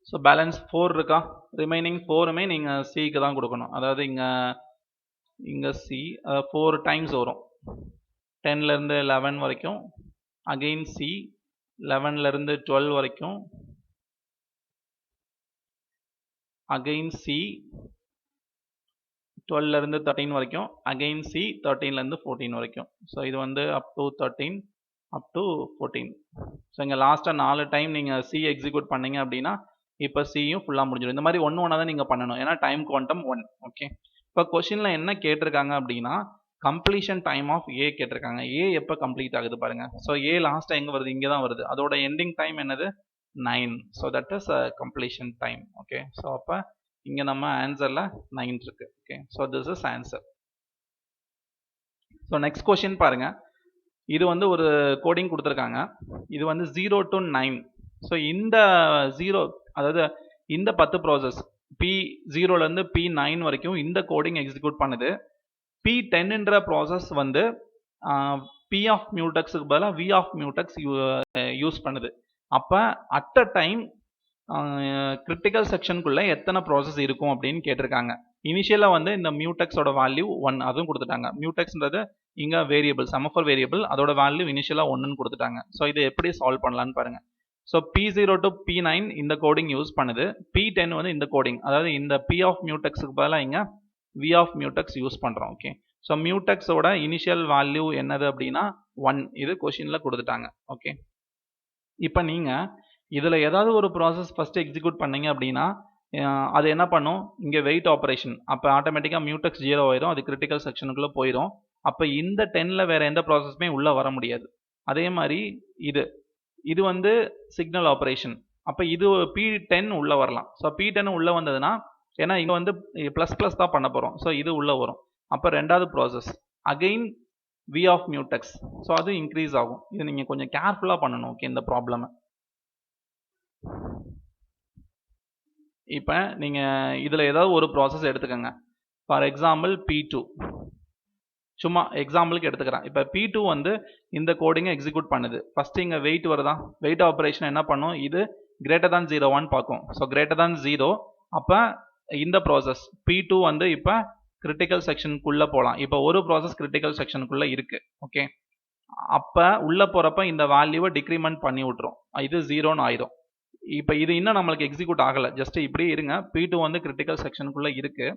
ஸோ பேலன்ஸ் 4 இருக்கா, ரிமைனிங் 4மே நீங்கள் சிக்கு தான் கொடுக்கணும். அதாவது இங்கே சி 4 டைம்ஸ் வரும், 10லேருந்து 11 வரைக்கும். அகெயின் சி 11லேருந்து 12 வரைக்கும். அகெயின் சி 12 இருந்து 13 வரைக்கும், அகைன் C 13 இருந்து 14 வரைக்கும். ஸோ இது வந்து up to 13 up to 14. So இங்கே லாஸ்ட்டாக 4 டைம் நீங்கள் C எக்ஸிக்யூட் பண்ணீங்க அப்படின்னா இப்போ சியும் ஃபுல்லாக முடிஞ்சிடும். இந்த மாதிரி ஒன்று தான் நீங்கள் பண்ணணும், ஏன்னா டைம் குவாண்டம் 1. ஓகே, இப்போ கொஷினில் என்ன கேட்டிருக்காங்க அப்படின்னா கம்ப்ளீஷன் டைம் ஆஃப் ஏ கேட்டிருக்காங்க. ஏ எப்போ கம்ப்ளீட் ஆகுது பாருங்க. ஸோ ஏ லாஸ்ட்டாக எங்கே வருது, இங்கே தான் வருது. அதோட எண்டிங் டைம் என்னது 9. So that is completion time. Okay, so அப்போ இங்கே நம்ம ஆன்சரில் 9 இருக்கு. Okay, so this is answer. So next question பாருங்க. இது வந்து ஒரு கோடிங் கொடுத்துருக்காங்க. இது வந்து 0 to 9. ஸோ இந்த 0, அதாவது இந்த 10 ப்ராசஸ் P0லேருந்து P9 வரைக்கும் இந்த கோடிங் எக்ஸிக்யூட் பண்ணுது. P10ன்ற ப்ராசஸ் வந்து P ஆஃப் மியூடெக்ஸுக்கு பதிலாக V ஆஃப் மியூடெக்ஸ் யூஸ் பண்ணுது. அப்போ அட் அ டைம் கிரிட்டிக்கல் செக்ஷனுக்குள்ளே எத்தனை ப்ராசஸ் இருக்கும் அப்படின்னு கேட்டிருக்காங்க. இனிஷியலாக வந்து இந்த மியூடெக்ஸோட வேல்யூ 1 அதுவும் கொடுத்துட்டாங்க. மியூடெக்ஸ்ன்றது இங்கே வேரியபிள், செமஃபர் வேரியபிள், அதோட வேல்யூ இனிஷியலாக 1ன்னு கொடுத்துட்டாங்க. ஸோ இதை எப்படி சால்வ் பண்ணலான்னு பாருங்க. ஸோ P0 to P9 இந்த கோடிங் யூஸ் பண்ணுது. P10 வந்து இந்த கோடிங், அதாவது இந்த P ஆஃப் மியூடெக்ஸுக்கு பதிலாக இங்கே V ஆஃப் மியூடெக்ஸ் யூஸ் பண்ணுறோம். ஓகே, ஸோ மியூடெக்ஸோட இனிஷியல் வேல்யூ என்னது அப்படின்னா 1. இது கொஷினில் கொடுத்துட்டாங்க. ஓகே, இப்போ நீங்கள் இதில் ஏதாவது ஒரு ப்ராசஸ் ஃபஸ்ட்டு எக்ஸிக்யூட் பண்ணீங்க அப்படின்னா அது என்ன பண்ணும், இங்கே வெயிட் ஆப்ரேஷன், அப்போ ஆட்டோமேட்டிக்காக மியூடெக்ஸ் 0 ஆயிரும், அது கிரிட்டிக்கல் செக்ஷனுக்குள்ளே போயிடும். அப்போ இந்த 10ல் வேறு எந்த ப்ராசஸுமே உள்ளே வர முடியாது. அதே மாதிரி இது வந்து சிக்னல் ஆப்ரேஷன், அப்போ இது P10 உள்ளே வரலாம். ஸோ P10 உள்ளே வந்ததுன்னா, ஏன்னா இங்கே வந்து ப்ளஸ் ப்ளஸ் தான் பண்ண போகிறோம், ஸோ இது உள்ளே வரும். அப்போ ரெண்டாவது process again V of mutex, so அது இன்க்ரீஸ் ஆகும். இது நீங்கள் கொஞ்சம் கேர்ஃபுல்லாக பண்ணணும். ஓகே, இந்த ப்ராப்ளமை இப்போ நீங்கள் இதில் ஏதாவது ஒரு ப்ராசஸ் எடுத்துக்கோங்க. ஃபார் எக்ஸாம்பிள் P2, சும்மா எக்ஸாம்பிளுக்கு எடுத்துக்கிறேன். இப்போ P2 வந்து இந்த கோடிங்கை எக்ஸிக்யூட் பண்ணுது. ஃபஸ்ட்டு இங்கே வெயிட் வருதா, வெயிட் ஆப்ரேஷன் என்ன பண்ணும், இது கிரேட்டர் தான் 0 பார்க்கும். ஸோ கிரேட்டர் தான் 0, அப்போ இந்த ப்ராசஸ் P2 வந்து இப்போ கிரிட்டிக்கல் செக்ஷனுக்குள்ளே போகலாம். இப்போ ஒரு ப்ராசஸ் கிரிட்டிக்கல் செக்ஷனுக்குள்ளே இருக்குது. ஓகே, அப்போ உள்ளே போகிறப்ப இந்த வேல்யூவை டிக்ரிமெண்ட் பண்ணி விட்ரும், இது 0ன்னு ஆயிடும். இப்போ இது இன்னும் நம்மளுக்கு எக்ஸிக்யூட் ஆகலை, ஜஸ்ட் இப்படி இருங்க. P2 வந்து கிரிட்டிக்கல் செக்ஷனுக்குள்ளே இருக்குது.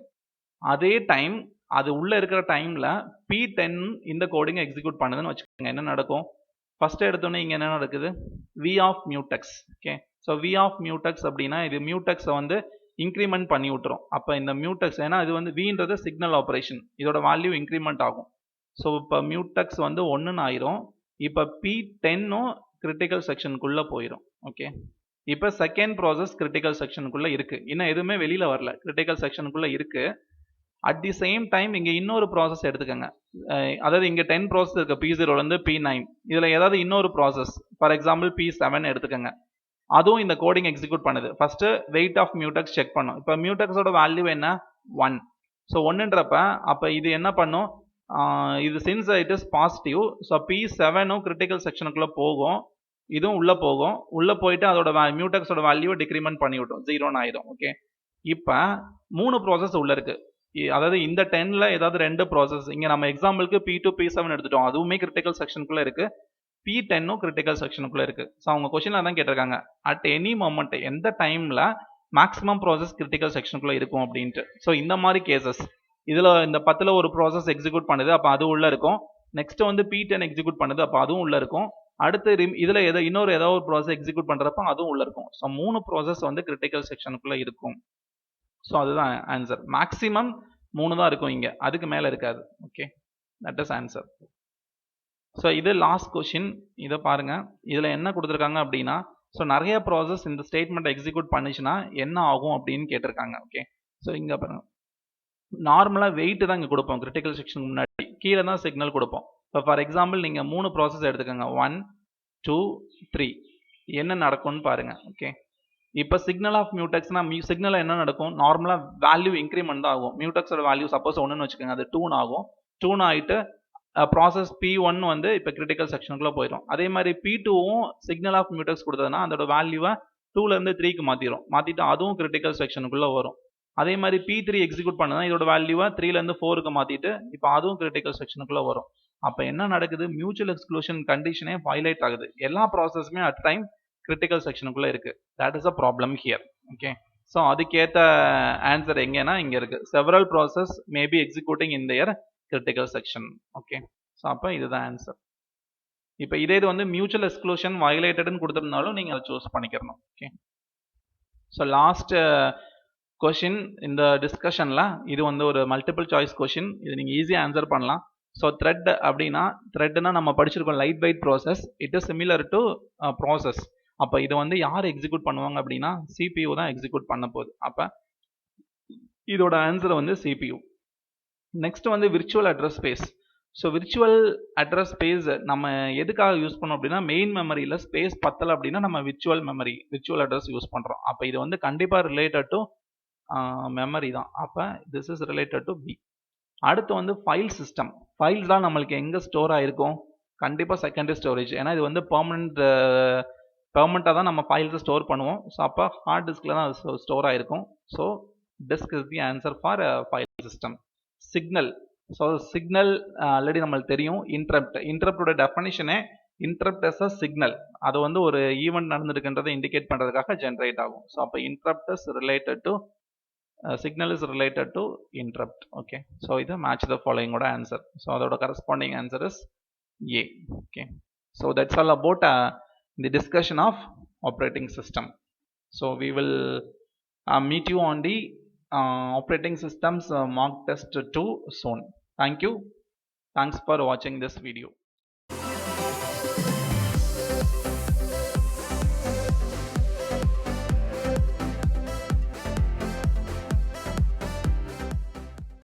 அதே டைம் அது உள்ளே இருக்கிற டைமில் P10 இந்த கோடிங்கை எக்ஸிக்யூட் பண்ணுதுன்னு வச்சுக்கோங்க. என்ன நடக்கும், ஃபஸ்ட்டு எடுத்தோன்னே இங்கே என்ன நடக்குது, V of mutex. Okay, so V of mutex அப்படின்னா இது மியூடெக்ஸை வந்து இன்க்ரிமெண்ட் பண்ணி விட்டுரும். அப்போ இந்த மியூடெக்ஸ், ஏன்னா இது வந்து Vன்றது சிக்னல் ஆப்ரேஷன், இதோட வேல்யூ இன்க்ரிமெண்ட் ஆகும். ஸோ இப்போ மியூடெக்ஸ் வந்து 1ன்னு ஆயிரும். இப்போ P10ம் கிரிட்டிக்கல் செக்ஷனுக்குள்ளே போயிடும். ஓகே, இப்போ செகண்ட் ப்ராசஸ் கிரிட்டிக்கல் செக்ஷனுக்குள்ளே இருக்குது, இன்னும் எதுவுமே வெளியில் வரல, கிரிட்டிக்கல் செக்ஷனுக்குள்ளே இருக்குது. அட் தி சேம் டைம் இங்கே இன்னொரு ப்ராசஸ் எடுத்துக்கோங்க. அதாவது இங்கே 10 ப்ராசஸ் இருக்குது, P0லேருந்து P9. இதில் ஏதாவது இன்னொரு ப்ராசஸ், ஃபார் எக்ஸாம்பிள் P7 எடுத்துக்கோங்க. அதுவும் இந்த கோடிங் எக்ஸிக்யூட் பண்ணுது. First wait of mutex check பண்ணும். இப்போ மியூடெக்ஸோட வேல்யூ என்ன, 1. ஸோ 1ன்றப்ப அப்போ இது என்ன பண்ணும், இது since it is positive, so P7ம் கிரிட்டிக்கல் செக்ஷனுக்குள்ளே போகும், இதுவும் உள்ளே போகும். உள்ளே போயிட்டு அதோட மியூடெக்ஸோட வேல்யூவை டிக்ரிமெண்ட் பண்ணி விட்டோம், 0ன்னு ஆயிடும். ஓகே, இப்போ 3 ப்ராசஸ் உள்ளே இருக்குது. அதாவது இந்த 10ல் ஏதாவது 2 ப்ராசஸ், இங்கே நம்ம எக்ஸாம்பிளுக்கு P2 P7 எடுத்துட்டோம், அதுவுமே கிரிட்டிக்கல் செக்ஷனுக்குள்ளே இருக்குது. P10ம் கிரிட்டிக்கல் செக்ஷனுக்குள்ளே இருக்குது. ஸோ அவங்க கொஸ்டினில் தான் கேட்டிருக்காங்க, அட் எனி மொமெண்ட் எந்த டைமில் மேக்ஸிமம் ப்ராசஸ் கிரிட்டிக்கல் செக்ஷனுக்குள்ளே இருக்கும் அப்படின்ட்டு. ஸோ இந்த மாதிரி கேசஸ் இதில் இந்த 10ல் ஒரு ப்ராசஸ் எக்ஸிக்யூட் பண்ணுது, அப்போ அது உள்ளே இருக்கும். நெக்ஸ்ட் வந்து P10 எக்ஸிக்யூட் பண்ணுது, அப்போ அதுவும் உள்ளே இருக்கும். அடுத்து இதில் ஏதாவது ஒரு ப்ராசஸ் எக்ஸிக்யூட் பண்ணுறப்ப அதுவும் உள்ளே இருக்கும். ஸோ 3 ப்ராசஸ் வந்து கிரிட்டிக்கல் செக்ஷனுக்குள்ளே இருக்கும். ஸோ அதுதான் ஆன்சர். மேக்ஸிமம் 3 தான் இருக்கும் இங்கே, அதுக்கு மேலே இருக்காது. Okay, that is answer. So இது லாஸ்ட் கொஷின், இதை பாருங்கள். இதில் என்ன கொடுத்துருக்காங்க அப்படின்னா, ஸோ நிறைய ப்ராசஸ் இந்த ஸ்டேட்மெண்ட்டை எக்ஸிக்யூட் பண்ணிச்சுன்னா என்ன ஆகும் அப்படின்னு கேட்டிருக்காங்க. ஓகே, ஸோ இங்கே பாருங்கள், நார்மலாக வெயிட் தான் இங்கே கொடுப்போம், கிரிட்டிக்கல் செக்ஷனுக்கு முன்னாடி கீழே தான் சிக்னல் கொடுப்போம். இப்போ ஃபார் எக்ஸாம்பிள் நீங்கள் 3 ப்ராசஸ் எடுத்துக்கோங்க, 1 2 3, என்ன நடக்கும்னு பாருங்கள். ஓகே, இப்போ சிக்னல் ஆஃப் மியூடெக்ஸ்னா சிக்னல் என்ன நடக்கும், நார்மலாக வேல்யூ இன்க்ரிமெண்ட் தான் ஆகும். மியூடெக்ஸோட வேல்யூ சப்போஸ் 1ன்னு வச்சுக்கோங்க, அது 2 ஆகும். 2 ஆகிட்டு ப்ராசஸ் P1 வந்து இப்போ கிரிட்டிக்கல் செக்ஷனுக்குள்ளே போயிடும். அதே மாதிரி P2வும் சிக்னல் ஆஃப் மியூடெக்ஸ் கொடுத்ததுன்னா அதோட வேல்யூவை 2லேருந்து 3க்கு மாற்றிட்டு அதுவும் கிரிட்டிக்கல் செக்ஷனுக்குள்ளே வரும். அதே மாதிரி P3 எக்ஸிக்யூட் பண்ணதுன்னா இதோட வேல்யூவை 3லேருந்து 4க்கு மாற்றிட்டு இப்போ அதுவும் கிரிட்டிக்கல் செக்ஷனுக்குள்ளே வரும். அப்போ என்ன நடக்குது, மியூச்சுவல் எக்ஸ்க்ளூஷன் கண்டிஷனே வயலேட் ஆகுது. எல்லா ப்ராசஸுமே அட் டைம் கிரிட்டிக்கல் செக்ஷனுக்குள்ளே இருக்குது. That is a problem here. Okay, so அதுக்கேற்ற ஆன்சர் எங்கன்னா இங்கே இருக்குது. Several process may be executing in their critical section. Okay, so அப்போ இதுதான் ஆன்சர். இப்போ இதே இது வந்து மியூச்சுவல் எக்ஸ்க்ளூஷன் வயலேட்டட்னு கொடுத்துருந்தாலும் நீங்கள் அதை சூஸ் பண்ணிக்கிறணும். ஓகே, ஸோ லாஸ்ட் கொஷின் இந்த டிஸ்கஷனில் இது வந்து ஒரு மல்டிபிள் சாய்ஸ் கொஷின். இது நீங்கள் ஈஸியாக ஆன்சர் பண்ணலாம். ஸோ த்ரெட் அப்படின்னா, த்ரெட்னா நம்ம படிச்சிருக்கோம் light weight process. It is similar to process. அப்போ இதை வந்து யார் எக்ஸிக்யூட் பண்ணுவாங்க அப்படின்னா CPU தான் எக்ஸிக்யூட் பண்ண போகுது. அப்போ இதோட ஆன்சர் வந்து CPU. நெக்ஸ்ட் வந்து virtual address space. So virtual address space நம்ம எதுக்காக யூஸ் பண்ணோம் அப்படின்னா மெயின் மெமரியில் ஸ்பேஸ் பத்தலை அப்படின்னா நம்ம விர்ச்சுவல் அட்ரஸ் யூஸ் பண்ணுறோம். அப்போ இது வந்து கண்டிப்பாக ரிலேட்டட் டு மெமரி தான். அப்போ this is related to P. அடுத்து வந்து ஃபைல் சிஸ்டம். ஃபைல்ஸ் தான் நம்மளுக்கு எங்கே ஸ்டோர் ஆகிருக்கும்? கண்டிப்பாக செகண்டரி ஸ்டோரேஜ். ஏன்னா இது வந்து பெர்மனண்ட்டாக தான் நம்ம ஃபைல்ஸை ஸ்டோர் பண்ணுவோம். ஸோ அப்போ ஹார்ட் டிஸ்கில் தான் ஸ்டோர் ஆகிருக்கும். So disk is the answer for file system. Signal. So signal already நம்மளுக்கு தெரியும். இன்டரப்டோட டெஃபனிஷனே இன்டரப்ட் எஸ் அ சிக்னல். அது வந்து ஒரு ஈவெண்ட் நடந்திருக்குன்றதை இண்டிகேட் பண்ணுறதுக்காக ஜென்ரேட் ஆகும். ஸோ அப்போ interrupt is related to signal is related to interrupt. Okay, so இது match the following ஓட answer. So அதோட corresponding answer is A. Okay, so that's all about the discussion of operating system. So we will meet you on the operating systems mock test 2 soon. Thank you. Thanks for watching this video.